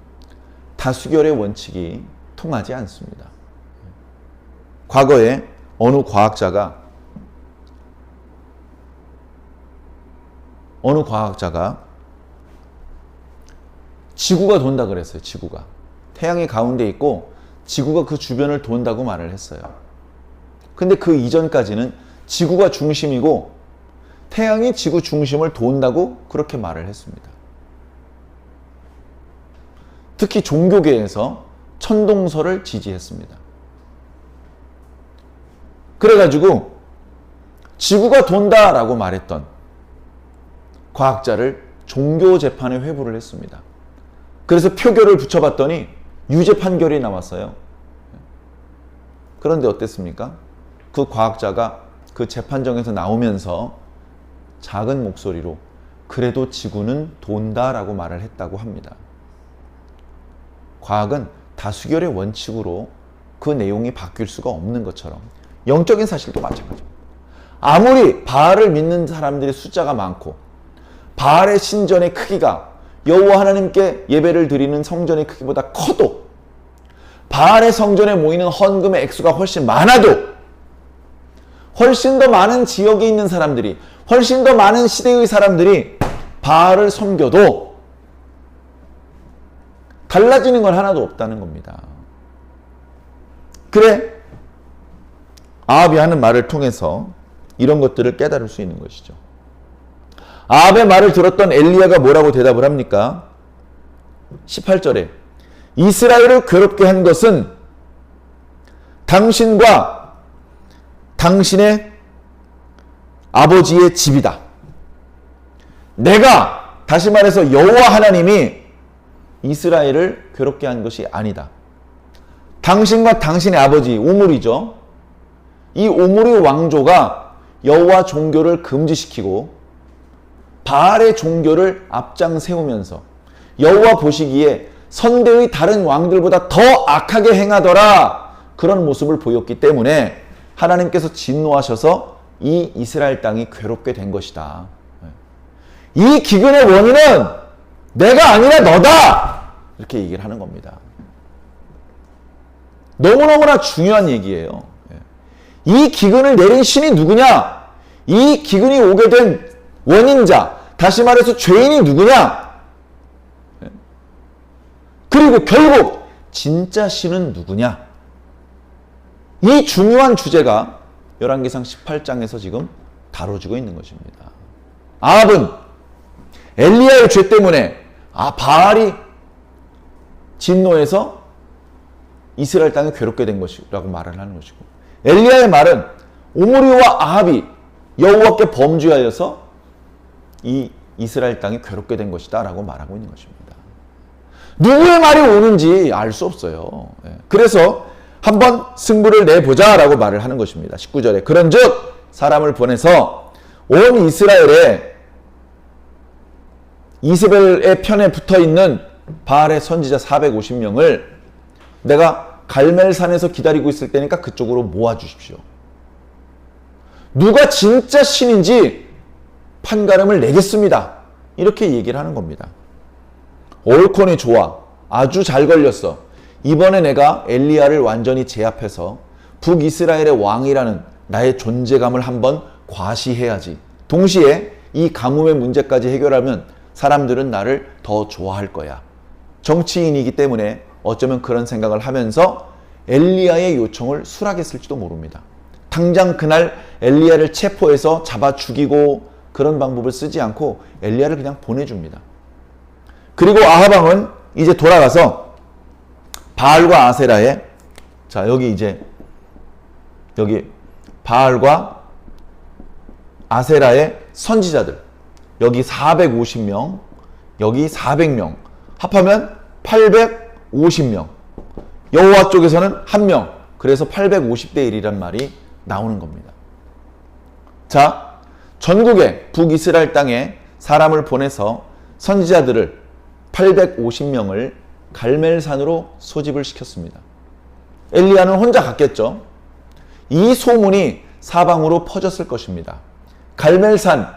S1: 다수결의 원칙이 통하지 않습니다. 과거에 어느 과학자가 지구가 돈다 그랬어요. 지구가. 태양이 가운데 있고 지구가 그 주변을 돈다고 말을 했어요. 근데 그 이전까지는 지구가 중심이고 태양이 지구 중심을 돈다고 그렇게 말을 했습니다. 특히 종교계에서 천동설을 지지했습니다. 그래가지고 지구가 돈다라고 말했던 과학자를 종교재판에 회부를 했습니다. 그래서 표결을 붙여봤더니 유죄 판결이 나왔어요. 그런데 어땠습니까? 그 과학자가 그 재판정에서 나오면서 작은 목소리로 그래도 지구는 돈다라고 말을 했다고 합니다. 과학은 다수결의 원칙으로 그 내용이 바뀔 수가 없는 것처럼 영적인 사실도 마찬가지입니다. 아무리 바알을 믿는 사람들의 숫자가 많고 바알의 신전의 크기가 여호와 하나님께 예배를 드리는 성전의 크기보다 커도 바알의 성전에 모이는 헌금의 액수가 훨씬 많아도 훨씬 더 많은 지역에 있는 사람들이 훨씬 더 많은 시대의 사람들이 바알을 섬겨도 달라지는 건 하나도 없다는 겁니다. 그래 아합이 하는 말을 통해서 이런 것들을 깨달을 수 있는 것이죠. 아합의 말을 들었던 엘리야가 뭐라고 대답을 합니까? 18절에 이스라엘을 괴롭게 한 것은 당신과 당신의 아버지의 집이다. 내가 다시 말해서 여호와 하나님이 이스라엘을 괴롭게 한 것이 아니다. 당신과 당신의 아버지 오므리죠. 이 오므리 왕조가 여호와 종교를 금지시키고 바알의 종교를 앞장 세우면서 여호와 보시기에 선대의 다른 왕들보다 더 악하게 행하더라 그런 모습을 보였기 때문에 하나님께서 진노하셔서 이 이스라엘 땅이 괴롭게 된 것이다. 이 기근의 원인은 내가 아니라 너다 이렇게 얘기를 하는 겁니다. 너무너무나 중요한 얘기예요. 이 기근을 내린 신이 누구냐? 이 기근이 오게 된 원인자, 다시 말해서 죄인이 누구냐? 그리고 결국 진짜 신은 누구냐? 이 중요한 주제가 열왕기상 18장에서 지금 다뤄지고 있는 것입니다. 아합은 엘리야의 죄 때문에 바알이 진노해서 이스라엘 땅이 괴롭게 된 것이라고 말을 하는 것이고, 엘리야의 말은 오므리와 아합이 여호와께 범죄하여서 이 이스라엘 땅이 괴롭게 된 것이다 라고 말하고 있는 것입니다. 누구의 말이 옳은지 알 수 없어요. 그래서 한번 승부를 내보자 라고 말을 하는 것입니다. 19절에 그런즉 사람을 보내서 온 이스라엘에 이세벨의 편에 붙어있는 바알의 선지자 450명을 내가 갈멜산에서 기다리고 있을 때니까 그쪽으로 모아주십시오. 누가 진짜 신인지 판가름을 내겠습니다. 이렇게 얘기를 하는 겁니다. 옳거니 좋아. 아주 잘 걸렸어. 이번에 내가 엘리야를 완전히 제압해서 북이스라엘의 왕이라는 나의 존재감을 한번 과시해야지. 동시에 이 가뭄의 문제까지 해결하면 사람들은 나를 더 좋아할 거야. 정치인이기 때문에 어쩌면 그런 생각을 하면서 엘리야의 요청을 수락했을지도 모릅니다. 당장 그날 엘리야를 체포해서 잡아 죽이고 그런 방법을 쓰지 않고 엘리야를 그냥 보내줍니다. 그리고 아하방은 이제 돌아가서 바알과 아세라의, 자 여기 바알과 아세라의 선지자들, 여기 450명, 여기 400명, 합하면 850명, 여호와 쪽에서는 1명, 그래서 850대 1이란 말이 나오는 겁니다. 자, 전국에 북이스라엘 땅에 사람을 보내서 선지자들을 850명을 갈멜산으로 소집을 시켰습니다. 엘리야는 혼자 갔겠죠. 이 소문이 사방으로 퍼졌을 것입니다. 갈멜산,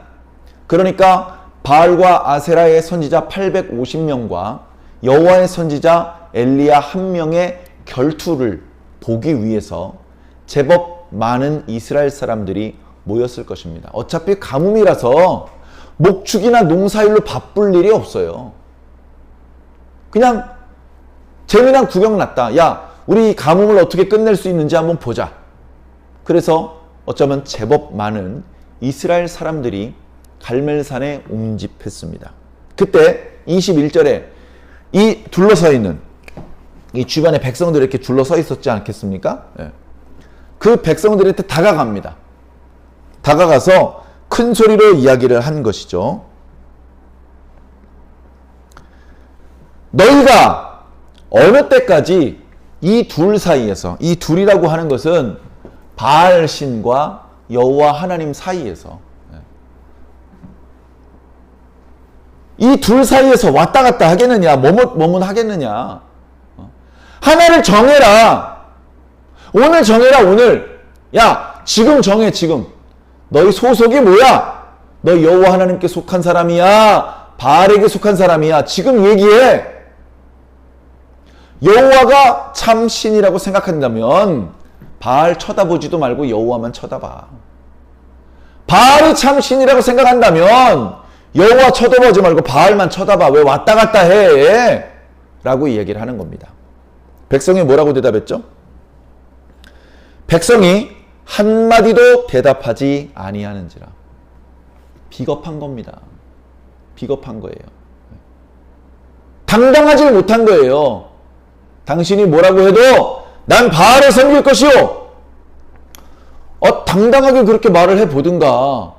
S1: 그러니까 바알과 아세라의 선지자 850명과 여호와의 선지자 엘리야 1명의 결투를 보기 위해서 제법 많은 이스라엘 사람들이 모였을 것입니다. 어차피 가뭄이라서 목축이나 농사일로 바쁠 일이 없어요. 그냥 재미난 구경 났다. 야, 우리 가뭄을 어떻게 끝낼 수 있는지 한번 보자. 그래서 어쩌면 제법 많은 이스라엘 사람들이 갈멜산에 옹집했습니다. 그때 21절에 이 둘러서 있는 이 주변에 백성들이 이렇게 둘러서 있었지 않겠습니까? 그 백성들한테 다가갑니다. 다가가서 큰 소리로 이야기를 한 것이죠. 너희가 어느 때까지 이 둘 사이에서, 이 둘이라고 하는 것은 바알 신과 여호와 하나님 사이에서, 이 둘 사이에서 왔다 갔다 하겠느냐, 머뭇하겠느냐. 하나를 정해라. 오늘 정해라, 오늘. 야, 지금 정해, 지금. 너희 소속이 뭐야? 너 여호와 하나님께 속한 사람이야? 바알에게 속한 사람이야? 지금 얘기해. 여호와가 참 신이라고 생각한다면 바알 쳐다보지도 말고 여호와만 쳐다봐. 바알이 참 신이라고 생각한다면 여호와 쳐다보지 말고 바알만 쳐다봐. 왜 왔다 갔다 해? 라고 얘기를 하는 겁니다. 백성이 뭐라고 대답했죠? 백성이 한마디도 대답하지 아니하는지라. 비겁한 겁니다. 비겁한 거예요. 당당하지 못한 거예요. 당신이 뭐라고 해도 난 바알을 섬길 것이요. 당당하게 그렇게 말을 해보든가.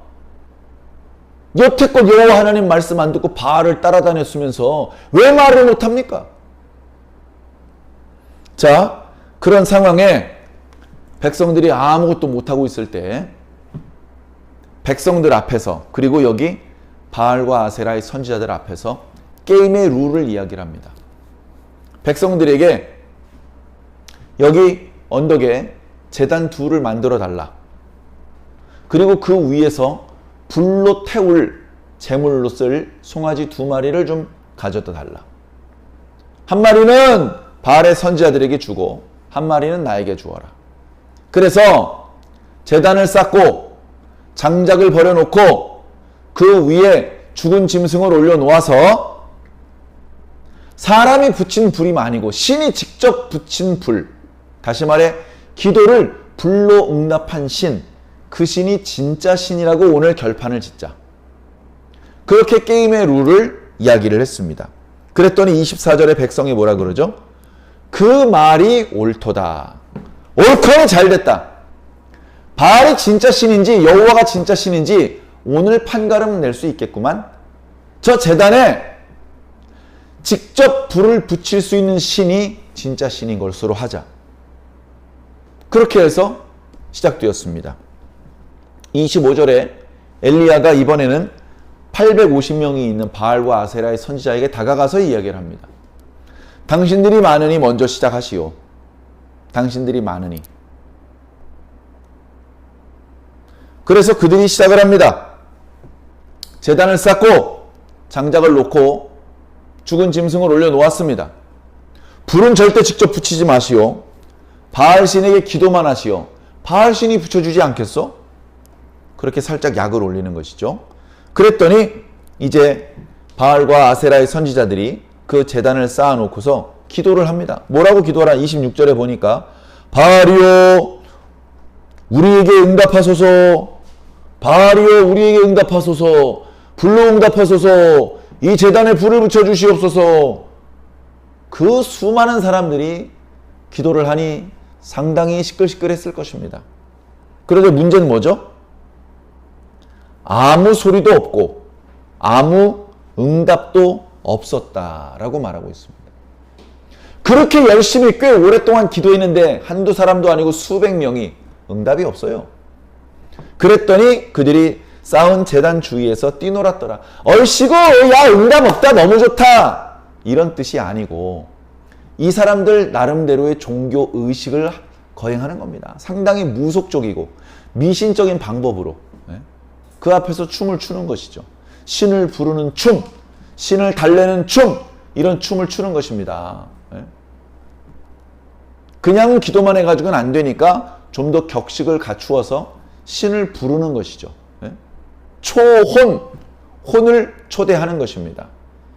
S1: 여태껏 여호와 하나님 말씀 안 듣고 바알을 따라다녔으면서 왜 말을 못합니까? 자, 그런 상황에 백성들이 아무것도 못하고 있을 때 백성들 앞에서, 그리고 여기 바알과 아세라의 선지자들 앞에서 게임의 룰을 이야기를 합니다. 백성들에게 여기 언덕에 제단 둘을 만들어 달라. 그리고 그 위에서 불로 태울 제물로 쓸 송아지 2마리를 좀 가져다 달라. 한 마리는 바알의 선지자들에게 주고 한 마리는 나에게 주어라. 그래서 제단을 쌓고 장작을 버려놓고 그 위에 죽은 짐승을 올려놓아서 사람이 붙인 불이 아니고 신이 직접 붙인 불, 다시 말해 기도를 불로 응답한 신, 그 신이 진짜 신이라고 오늘 결판을 짓자. 그렇게 게임의 룰을 이야기를 했습니다. 그랬더니 24절에 백성이 뭐라 그러죠? 그 말이 옳도다. 옳거니 잘됐다. 바알이 진짜 신인지 여호와가 진짜 신인지 오늘 판가름 낼 수 있겠구만. 저 제단에 직접 불을 붙일 수 있는 신이 진짜 신인 것으로 하자. 그렇게 해서 시작되었습니다. 25절에 엘리야가 이번에는 850명이 있는 바알과 아세라의 선지자에게 다가가서 이야기를 합니다. 당신들이 많으니 먼저 시작하시오. 당신들이 많으니. 그래서 그들이 시작을 합니다. 제단을 쌓고 장작을 놓고 죽은 짐승을 올려놓았습니다. 불은 절대 직접 붙이지 마시오. 바알 신에게 기도만 하시오. 바알 신이 붙여주지 않겠소? 그렇게 살짝 약을 올리는 것이죠. 그랬더니 이제 바알과 아세라의 선지자들이 그 제단을 쌓아놓고서 기도를 합니다. 뭐라고 기도하라? 26절에 보니까 바알이요 우리에게 응답하소서. 바알이요 우리에게 응답하소서. 불로 응답하소서. 이 제단에 불을 붙여주시옵소서. 그 수많은 사람들이 기도를 하니 상당히 시끌시끌했을 것입니다. 그런데 문제는 뭐죠? 아무 소리도 없고 아무 응답도 없었다라고 말하고 있습니다. 그렇게 열심히 꽤 오랫동안 기도했는데 한두 사람도 아니고 수백 명이 응답이 없어요. 그랬더니 그들이 쌓은 제단 주위에서 뛰놀았더라. 얼씨구 야 응답 없다 너무 좋다 이런 뜻이 아니고 이 사람들 나름대로의 종교 의식을 거행하는 겁니다. 상당히 무속적이고 미신적인 방법으로 그 앞에서 춤을 추는 것이죠. 신을 부르는 춤, 신을 달래는 춤, 이런 춤을 추는 것입니다. 그냥 기도만 해가지고는 안 되니까 좀 더 격식을 갖추어서 신을 부르는 것이죠. 초혼, 혼을 초대하는 것입니다.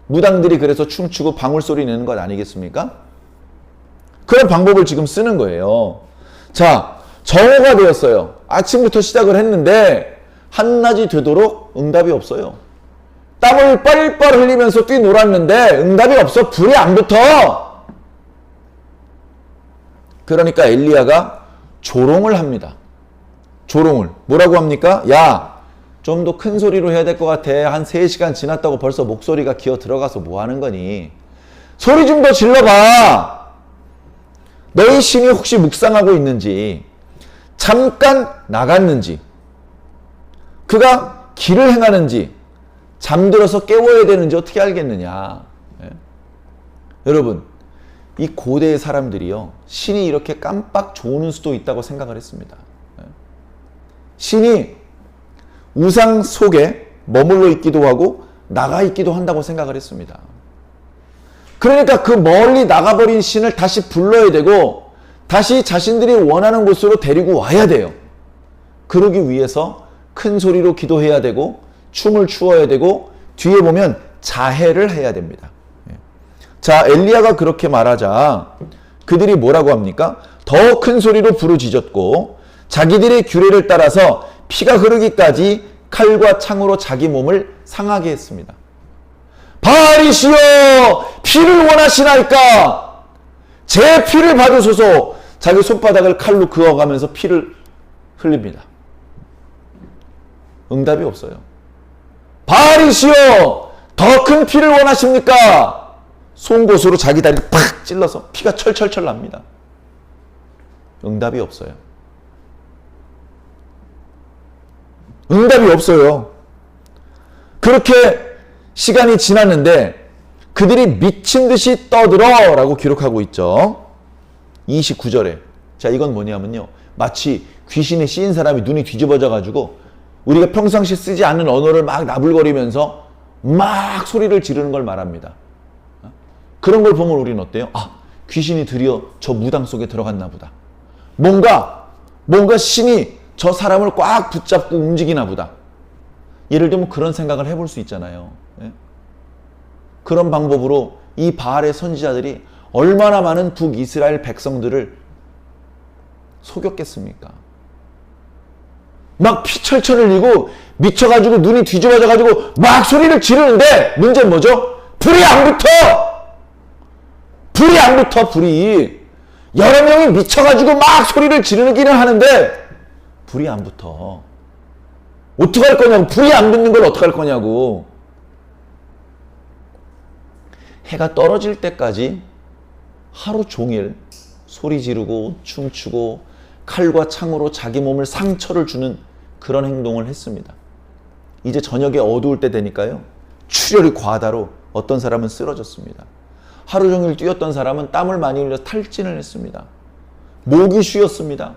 S1: 무당들이 그래서 춤추고 방울소리 내는 것 아니겠습니까? 그런 방법을 지금 쓰는 거예요. 자, 정오가 되었어요. 아침부터 시작을 했는데 한낮이 되도록 응답이 없어요. 땀을 뻘뻘 흘리면서 뛰놀았는데 응답이 없어. 불이 안 붙어. 그러니까 엘리야가 조롱을 합니다. 조롱을. 뭐라고 합니까? 야, 좀 더 큰 소리로 해야 될 것 같아. 한 3시간 지났다고 벌써 목소리가 기어 들어가서 뭐 하는 거니? 소리 좀 더 질러봐. 너희 신이 혹시 묵상하고 있는지, 잠깐 나갔는지, 그가 길을 행하는지, 잠들어서 깨워야 되는지 어떻게 알겠느냐. 여러분, 이 고대의 사람들이요, 신이 이렇게 깜빡 조는 수도 있다고 생각을 했습니다. 신이 우상 속에 머물러 있기도 하고 나가 있기도 한다고 생각을 했습니다. 그러니까 그 멀리 나가버린 신을 다시 불러야 되고 다시 자신들이 원하는 곳으로 데리고 와야 돼요. 그러기 위해서 큰 소리로 기도해야 되고 춤을 추어야 되고 뒤에 보면 자해를 해야 됩니다. 자, 엘리야가 그렇게 말하자 그들이 뭐라고 합니까? 더 큰 소리로 부르짖었고 자기들의 규례를 따라서 피가 흐르기까지 칼과 창으로 자기 몸을 상하게 했습니다. 바알이시여 피를 원하시나이까 제 피를 받으소서. 자기 손바닥을 칼로 그어가면서 피를 흘립니다. 응답이 없어요. 바알이시여 더 큰 피를 원하십니까? 송곳으로 자기 다리를 팍 찔러서 피가 철철철 납니다. 응답이 없어요. 응답이 없어요. 그렇게 시간이 지났는데 그들이 미친 듯이 떠들어 라고 기록하고 있죠. 29절에. 자, 이건 뭐냐면요. 마치 귀신에 씌인 사람이 눈이 뒤집어져 가지고 우리가 평상시 쓰지 않는 언어를 막 나불거리면서 막 소리를 지르는 걸 말합니다. 그런 걸 보면 우리는 어때요? 아, 귀신이 드디어 저 무당 속에 들어갔나 보다. 뭔가 신이 저 사람을 꽉 붙잡고 움직이나 보다. 예를 들면 그런 생각을 해볼 수 있잖아요. 그런 방법으로 이 바알의 선지자들이 얼마나 많은 북이스라엘 백성들을 속였겠습니까? 막 피 철철 흘리고 미쳐가지고 눈이 뒤집어져가지고 막 소리를 지르는데 문제는 뭐죠? 불이 안 붙어! 불이 안 붙어, 불이. 여러 명이 미쳐가지고 막 소리를 지르기는 하는데 불이 안 붙어. 어떡할 거냐고. 불이 안 붙는 걸 어떡할 거냐고. 해가 떨어질 때까지 하루 종일 소리 지르고 춤추고 칼과 창으로 자기 몸을 상처를 주는 그런 행동을 했습니다. 이제 저녁에 어두울 때 되니까요, 출혈이 과다로 어떤 사람은 쓰러졌습니다. 하루 종일 뛰었던 사람은 땀을 많이 흘려 탈진을 했습니다. 목이 쉬었습니다.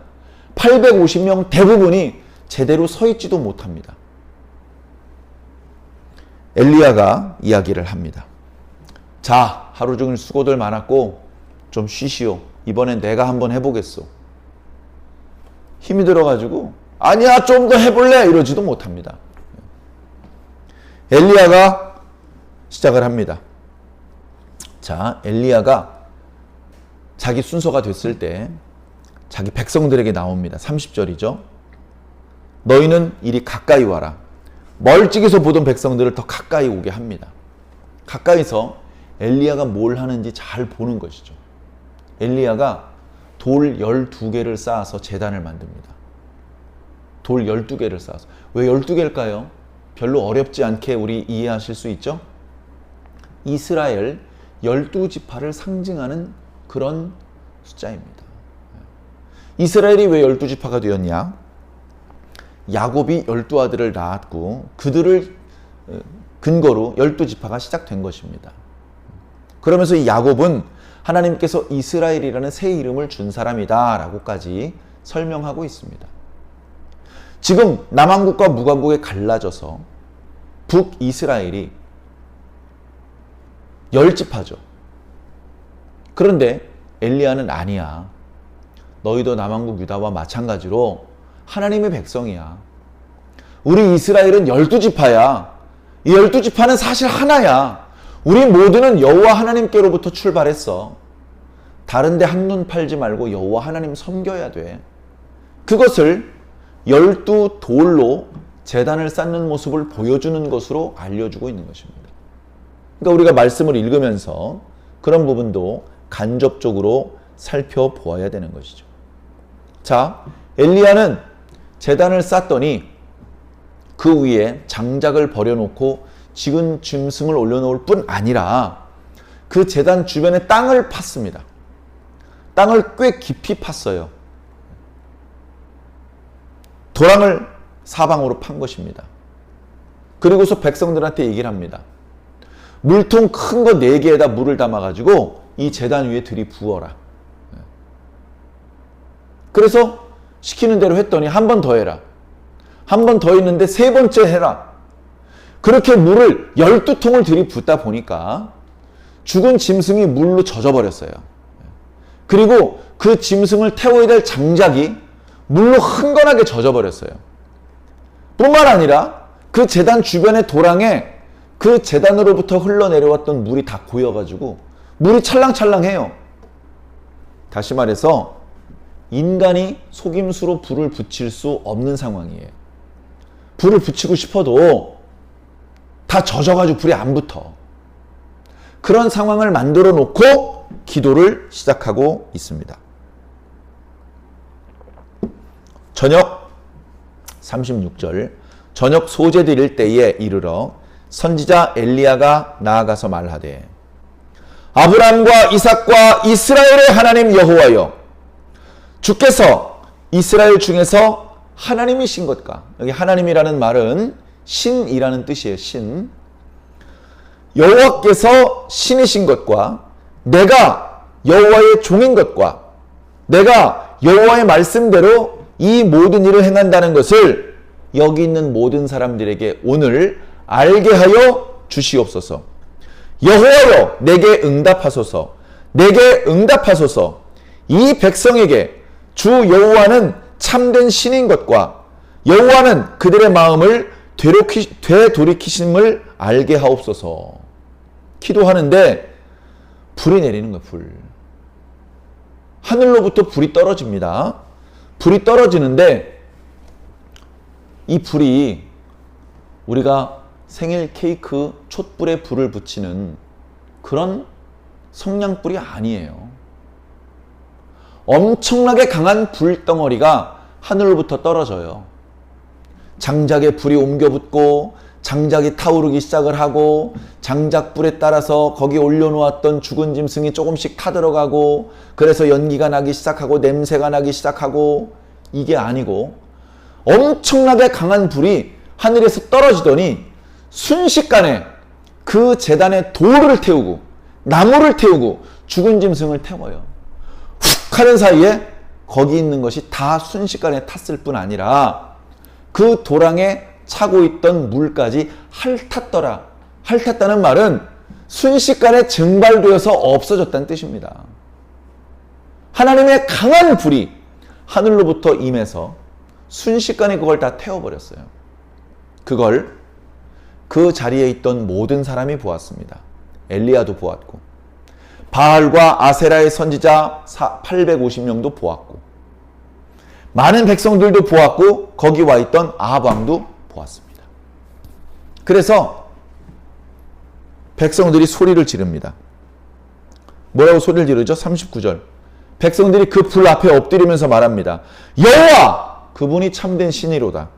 S1: 850명 대부분이 제대로 서 있지도 못합니다. 엘리야가 이야기를 합니다. 자, 하루 종일 수고들 많았고 좀 쉬시오. 이번엔 내가 한번 해보겠소. 힘이 들어가지고 아니야, 좀 더 해볼래, 이러지도 못합니다. 엘리야가 시작을 합니다. 자, 엘리야가 자기 순서가 됐을 때 자기 백성들에게 나옵니다. 30절이죠. 너희는 이리 가까이 와라. 멀찍이서 보던 백성들을 더 가까이 오게 합니다. 가까이서 엘리야가 뭘 하는지 잘 보는 것이죠. 엘리야가 돌 12개를 쌓아서 제단을 만듭니다. 돌 12개를 쌓아서. 왜 12개일까요? 별로 어렵지 않게 우리 이해하실 수 있죠? 이스라엘 12지파를 상징하는 그런 숫자입니다. 이스라엘이 왜 12지파가 되었냐? 야곱이 12아들을 낳았고 그들을 근거로 12지파가 시작된 것입니다. 그러면서 이 야곱은 하나님께서 이스라엘이라는 새 이름을 준 사람이다 라고까지 설명하고 있습니다. 지금 남한국과 무관국에 갈라져서 북이스라엘이 10지파죠. 그런데 엘리야는 아니야. 너희도 남한국 유다와 마찬가지로 하나님의 백성이야. 우리 이스라엘은 12지파야. 이 12지파는 사실 하나야. 우리 모두는 여호와 하나님께로부터 출발했어. 다른 데 한눈 팔지 말고 여호와 하나님 섬겨야 돼. 그것을 12돌로 제단을 쌓는 모습을 보여주는 것으로 알려주고 있는 것입니다. 그러니까 우리가 말씀을 읽으면서 그런 부분도 간접적으로 살펴보아야 되는 것이죠. 자, 엘리야는 제단을 쌓더니 그 위에 장작을 버려놓고 지금 짐승을 올려놓을 뿐 아니라 그 제단 주변에 땅을 팠습니다. 땅을 꽤 깊이 팠어요. 도랑을 사방으로 판 것입니다. 그리고서 백성들한테 얘기를 합니다. 물통 큰 거 4개에다 물을 담아가지고 이 제단 위에 들이부어라. 그래서 시키는 대로 했더니 한 번 더 해라. 한 번 더 했는데 3번째 해라. 그렇게 물을 12통을 들이붓다 보니까 죽은 짐승이 물로 젖어버렸어요. 그리고 그 짐승을 태워야 될 장작이 물로 흥건하게 젖어버렸어요. 뿐만 아니라 그 제단 주변의 도랑에 그 제단으로부터 흘러내려왔던 물이 다 고여가지고 물이 찰랑찰랑해요. 다시 말해서 인간이 속임수로 불을 붙일 수 없는 상황이에요. 불을 붙이고 싶어도 다 젖어가지고 불이 안 붙어. 그런 상황을 만들어 놓고 기도를 시작하고 있습니다. 저녁 36절 저녁 소재 드릴 때에 이르러 선지자 엘리야가 나아가서 말하되 아브람과 이삭과 이스라엘의 하나님 여호와여 주께서 이스라엘 중에서 하나님이신 것과 여기 하나님이라는 말은 신이라는 뜻이에요. 신. 여호와께서 신이신 것과 내가 여호와의 종인 것과 내가 여호와의 말씀대로 이 모든 일을 행한다는 것을 여기 있는 모든 사람들에게 오늘 알게 하여 주시옵소서. 여호와여 내게 응답하소서. 내게 응답하소서. 이 백성에게 주 여호와는 참된 신인 것과 여호와는 그들의 마음을 되돌이키심을 알게 하옵소서. 기도하는데 불이 내리는 거예요. 불. 하늘로부터 불이 떨어집니다. 불이 떨어지는데 이 불이 우리가 생일 케이크 촛불에 불을 붙이는 그런 성냥불이 아니에요. 엄청나게 강한 불덩어리가 하늘로부터 떨어져요. 장작에 불이 옮겨 붙고 장작이 타오르기 시작을 하고 장작불에 따라서 거기에 올려놓았던 죽은 짐승이 조금씩 타들어가고 그래서 연기가 나기 시작하고 냄새가 나기 시작하고 이게 아니고 엄청나게 강한 불이 하늘에서 떨어지더니 순식간에 그 제단에 돌을 태우고 나무를 태우고 죽은 짐승을 태워요. 훅 하는 사이에 거기 있는 것이 다 순식간에 탔을 뿐 아니라 그 도랑에 차고 있던 물까지 핥았더라. 핥았다는 말은 순식간에 증발되어서 없어졌다는 뜻입니다. 하나님의 강한 불이 하늘로부터 임해서 순식간에 그걸 다 태워버렸어요. 그걸 그 자리에 있던 모든 사람이 보았습니다. 엘리야도 보았고 바알과 아세라의 선지자 850명도 보았고 많은 백성들도 보았고 거기 와 있던 아합 왕도 보았습니다. 그래서 백성들이 소리를 지릅니다. 뭐라고 소리를 지르죠? 39절. 백성들이 그 불 앞에 엎드리면서 말합니다. 여호와 그분이 참된 신이로다.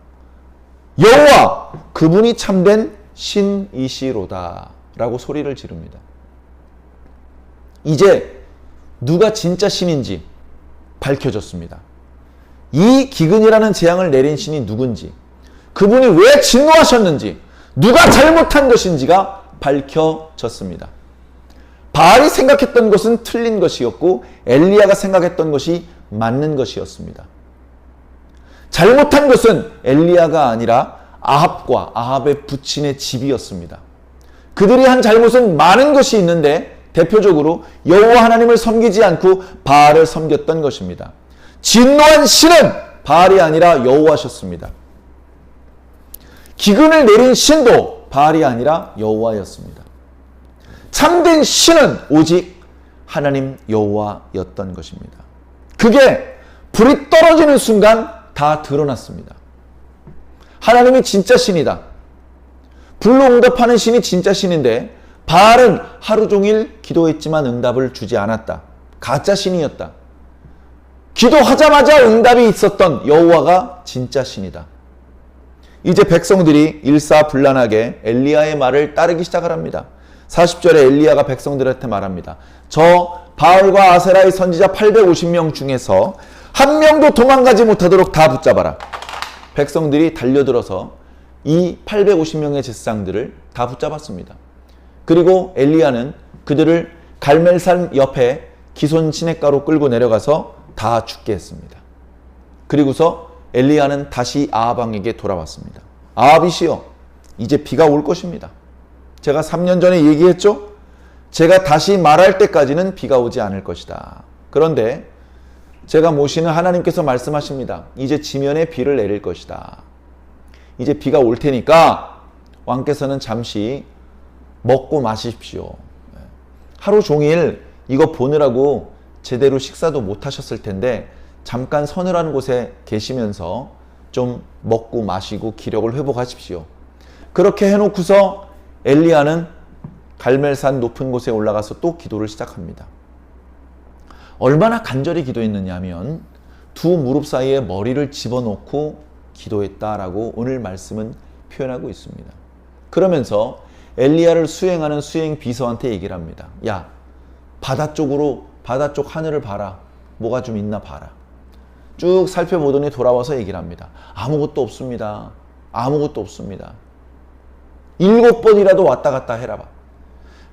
S1: 여호와 그분이 참된 신이시로다 라고 소리를 지릅니다. 이제 누가 진짜 신인지 밝혀졌습니다. 이 기근이라는 재앙을 내린 신이 누군지, 그분이 왜 진노하셨는지, 누가 잘못한 것인지가 밝혀졌습니다. 바알이 생각했던 것은 틀린 것이었고 엘리야가 생각했던 것이 맞는 것이었습니다. 잘못한 것은 엘리야가 아니라 아합과 아합의 부친의 집이었습니다. 그들이 한 잘못은 많은 것이 있는데 대표적으로 여호와 하나님을 섬기지 않고 바알을 섬겼던 것입니다. 진노한 신은 바알이 아니라 여호와셨습니다. 기근을 내린 신도 바알이 아니라 여호와였습니다. 참된 신은 오직 하나님 여호와였던 것입니다. 그게 불이 떨어지는 순간 다 드러났습니다. 하나님이 진짜 신이다. 불로 응답하는 신이 진짜 신인데 바알은 하루 종일 기도했지만 응답을 주지 않았다. 가짜 신이었다. 기도하자마자 응답이 있었던 여호와가 진짜 신이다. 이제 백성들이 일사불란하게 엘리야의 말을 따르기 시작을 합니다. 40절에 엘리야가 백성들한테 말합니다. 저 바알과 아세라의 선지자 850명 중에서 한 명도 도망가지 못하도록 다 붙잡아라. 백성들이 달려들어서 이 850명의 제사장들을 다 붙잡았습니다. 그리고 엘리야는 그들을 갈멜산 옆에 기손 시냇가로 끌고 내려가서 다 죽게 했습니다. 그리고서 엘리야는 다시 아합 왕에게 돌아왔습니다. 아합이시여, 이제 비가 올 것입니다. 제가 3년 전에 얘기했죠? 제가 다시 말할 때까지는 비가 오지 않을 것이다. 그런데 제가 모시는 하나님께서 말씀하십니다. 이제 지면에 비를 내릴 것이다. 이제 비가 올 테니까 왕께서는 잠시 먹고 마십시오. 하루 종일 이거 보느라고 제대로 식사도 못 하셨을 텐데 잠깐 서늘한 곳에 계시면서 좀 먹고 마시고 기력을 회복하십시오. 그렇게 해놓고서 엘리야는 갈멜산 높은 곳에 올라가서 또 기도를 시작합니다. 얼마나 간절히 기도했느냐 하면 두 무릎 사이에 머리를 집어넣고 기도했다라고 오늘 말씀은 표현하고 있습니다. 그러면서 엘리야를 수행하는 수행 비서한테 얘기를 합니다. 야, 바다 쪽 하늘을 봐라. 뭐가 좀 있나 봐라. 쭉 살펴보더니 돌아와서 얘기를 합니다. 아무것도 없습니다. 아무것도 없습니다. 7번이라도 왔다 갔다 해라 봐.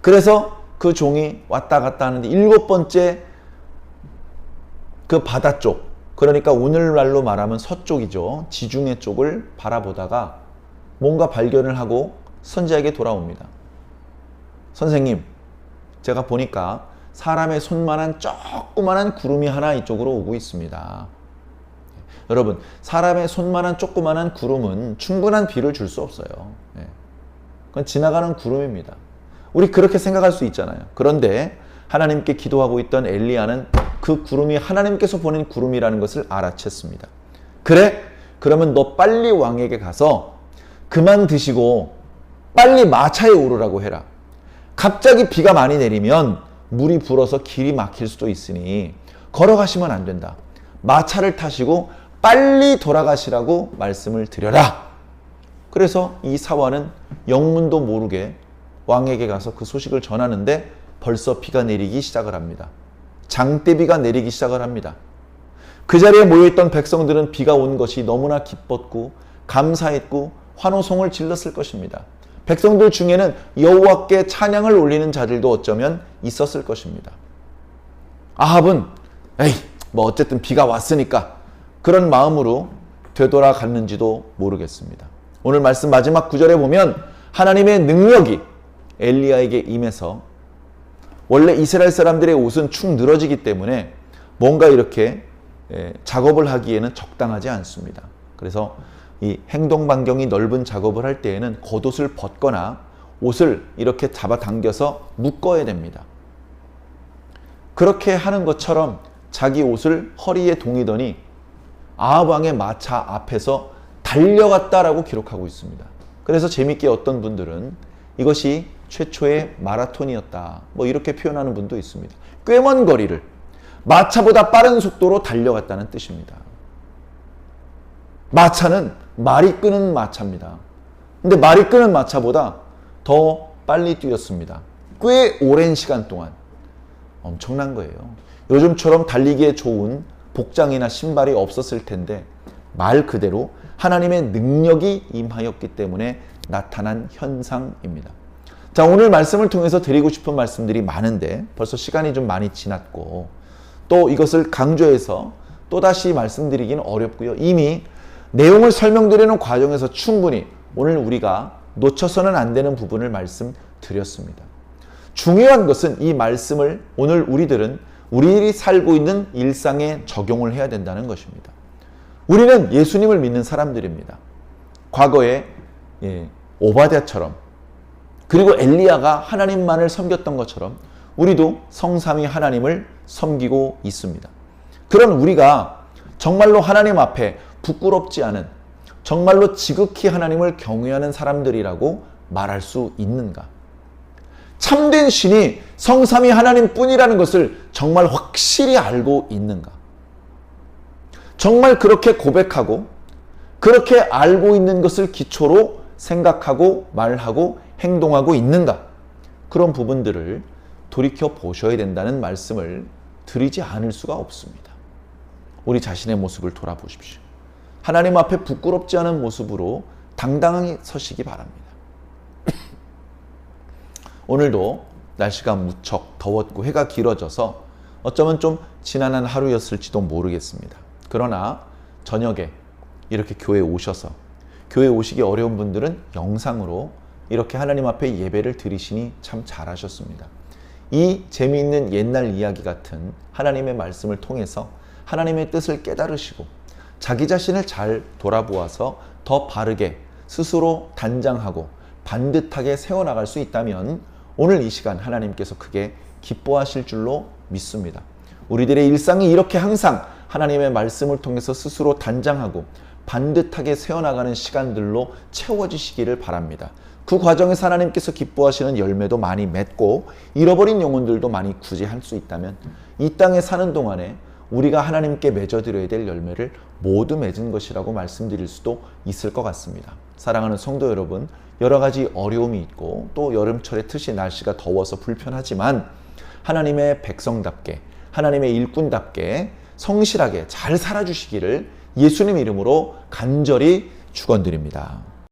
S1: 그래서 그 종이 왔다 갔다 하는데 7번째 그 바다 쪽, 그러니까 오늘날로 말하면 서쪽이죠. 지중해 쪽을 바라보다가 뭔가 발견을 하고 선지자에게 돌아옵니다. 선생님, 제가 보니까 사람의 손만한 조그만한 구름이 하나 이쪽으로 오고 있습니다. 여러분, 사람의 손만한 조그만한 구름은 충분한 비를 줄 수 없어요. 그건 지나가는 구름입니다. 우리 그렇게 생각할 수 있잖아요. 그런데 하나님께 기도하고 있던 엘리야는 그 구름이 하나님께서 보낸 구름이라는 것을 알아챘습니다. 그래? 그러면 너 빨리 왕에게 가서 그만 드시고 빨리 마차에 오르라고 해라. 갑자기 비가 많이 내리면 물이 불어서 길이 막힐 수도 있으니 걸어가시면 안 된다. 마차를 타시고 빨리 돌아가시라고 말씀을 드려라. 그래서 이 사환은 영문도 모르게 왕에게 가서 그 소식을 전하는데 벌써 비가 내리기 시작을 합니다. 장대비가 내리기 시작을 합니다. 그 자리에 모여있던 백성들은 비가 온 것이 너무나 기뻤고 감사했고 환호성을 질렀을 것입니다. 백성들 중에는 여호와께 찬양을 올리는 자들도 어쩌면 있었을 것입니다. 아합은 에이 뭐 어쨌든 비가 왔으니까 그런 마음으로 되돌아갔는지도 모르겠습니다. 오늘 말씀 마지막 구절에 보면 하나님의 능력이 엘리야에게 임해서 원래 이스라엘 사람들의 옷은 축 늘어지기 때문에 뭔가 이렇게 작업을 하기에는 적당하지 않습니다. 그래서 이 행동 반경이 넓은 작업을 할 때에는 겉옷을 벗거나 옷을 이렇게 잡아당겨서 묶어야 됩니다. 그렇게 하는 것처럼 자기 옷을 허리에 동이더니 아합 왕의 마차 앞에서 달려갔다라고 기록하고 있습니다. 그래서 재밌게 어떤 분들은 이것이 최초의 마라톤이었다. 뭐 이렇게 표현하는 분도 있습니다. 꽤 먼 거리를 마차보다 빠른 속도로 달려갔다는 뜻입니다. 마차는 말이 끄는 마차입니다. 근데 말이 끄는 마차보다 더 빨리 뛰었습니다. 꽤 오랜 시간 동안. 엄청난 거예요. 요즘처럼 달리기에 좋은 복장이나 신발이 없었을 텐데 말 그대로 하나님의 능력이 임하였기 때문에 나타난 현상입니다. 자, 오늘 말씀을 통해서 드리고 싶은 말씀들이 많은데 벌써 시간이 좀 많이 지났고 또 이것을 강조해서 또다시 말씀드리기는 어렵고요. 이미 내용을 설명드리는 과정에서 충분히 오늘 우리가 놓쳐서는 안 되는 부분을 말씀드렸습니다. 중요한 것은 이 말씀을 오늘 우리들이 살고 있는 일상에 적용을 해야 된다는 것입니다. 우리는 예수님을 믿는 사람들입니다. 과거에 오바댜처럼 그리고 엘리야가 하나님만을 섬겼던 것처럼 우리도 성삼위 하나님을 섬기고 있습니다. 그런 우리가 정말로 하나님 앞에 부끄럽지 않은 정말로 지극히 하나님을 경외하는 사람들이라고 말할 수 있는가? 참된 신이 성삼위 하나님뿐이라는 것을 정말 확실히 알고 있는가? 정말 그렇게 고백하고 그렇게 알고 있는 것을 기초로 생각하고 말하고 행동하고 있는가? 그런 부분들을 돌이켜 보셔야 된다는 말씀을 드리지 않을 수가 없습니다. 우리 자신의 모습을 돌아보십시오. 하나님 앞에 부끄럽지 않은 모습으로 당당하게 서시기 바랍니다. 오늘도 날씨가 무척 더웠고 해가 길어져서 어쩌면 좀 지난한 하루였을지도 모르겠습니다. 그러나 저녁에 이렇게 교회에 오셔서 교회에 오시기 어려운 분들은 영상으로 이렇게 하나님 앞에 예배를 드리시니 참 잘하셨습니다. 이 재미있는 옛날 이야기 같은 하나님의 말씀을 통해서 하나님의 뜻을 깨달으시고 자기 자신을 잘 돌아보아서 더 바르게 스스로 단장하고 반듯하게 세워나갈 수 있다면 오늘 이 시간 하나님께서 크게 기뻐하실 줄로 믿습니다. 우리들의 일상이 이렇게 항상 하나님의 말씀을 통해서 스스로 단장하고 반듯하게 세워나가는 시간들로 채워지시기를 바랍니다. 그 과정에서 하나님께서 기뻐하시는 열매도 많이 맺고 잃어버린 영혼들도 많이 구제할 수 있다면 이 땅에 사는 동안에 우리가 하나님께 맺어드려야 될 열매를 모두 맺은 것이라고 말씀드릴 수도 있을 것 같습니다. 사랑하는 성도 여러분, 여러 가지 어려움이 있고 또 여름철에 특히 날씨가 더워서 불편하지만 하나님의 백성답게 하나님의 일꾼답게 성실하게 잘 살아주시기를 예수님 이름으로 간절히 축원드립니다.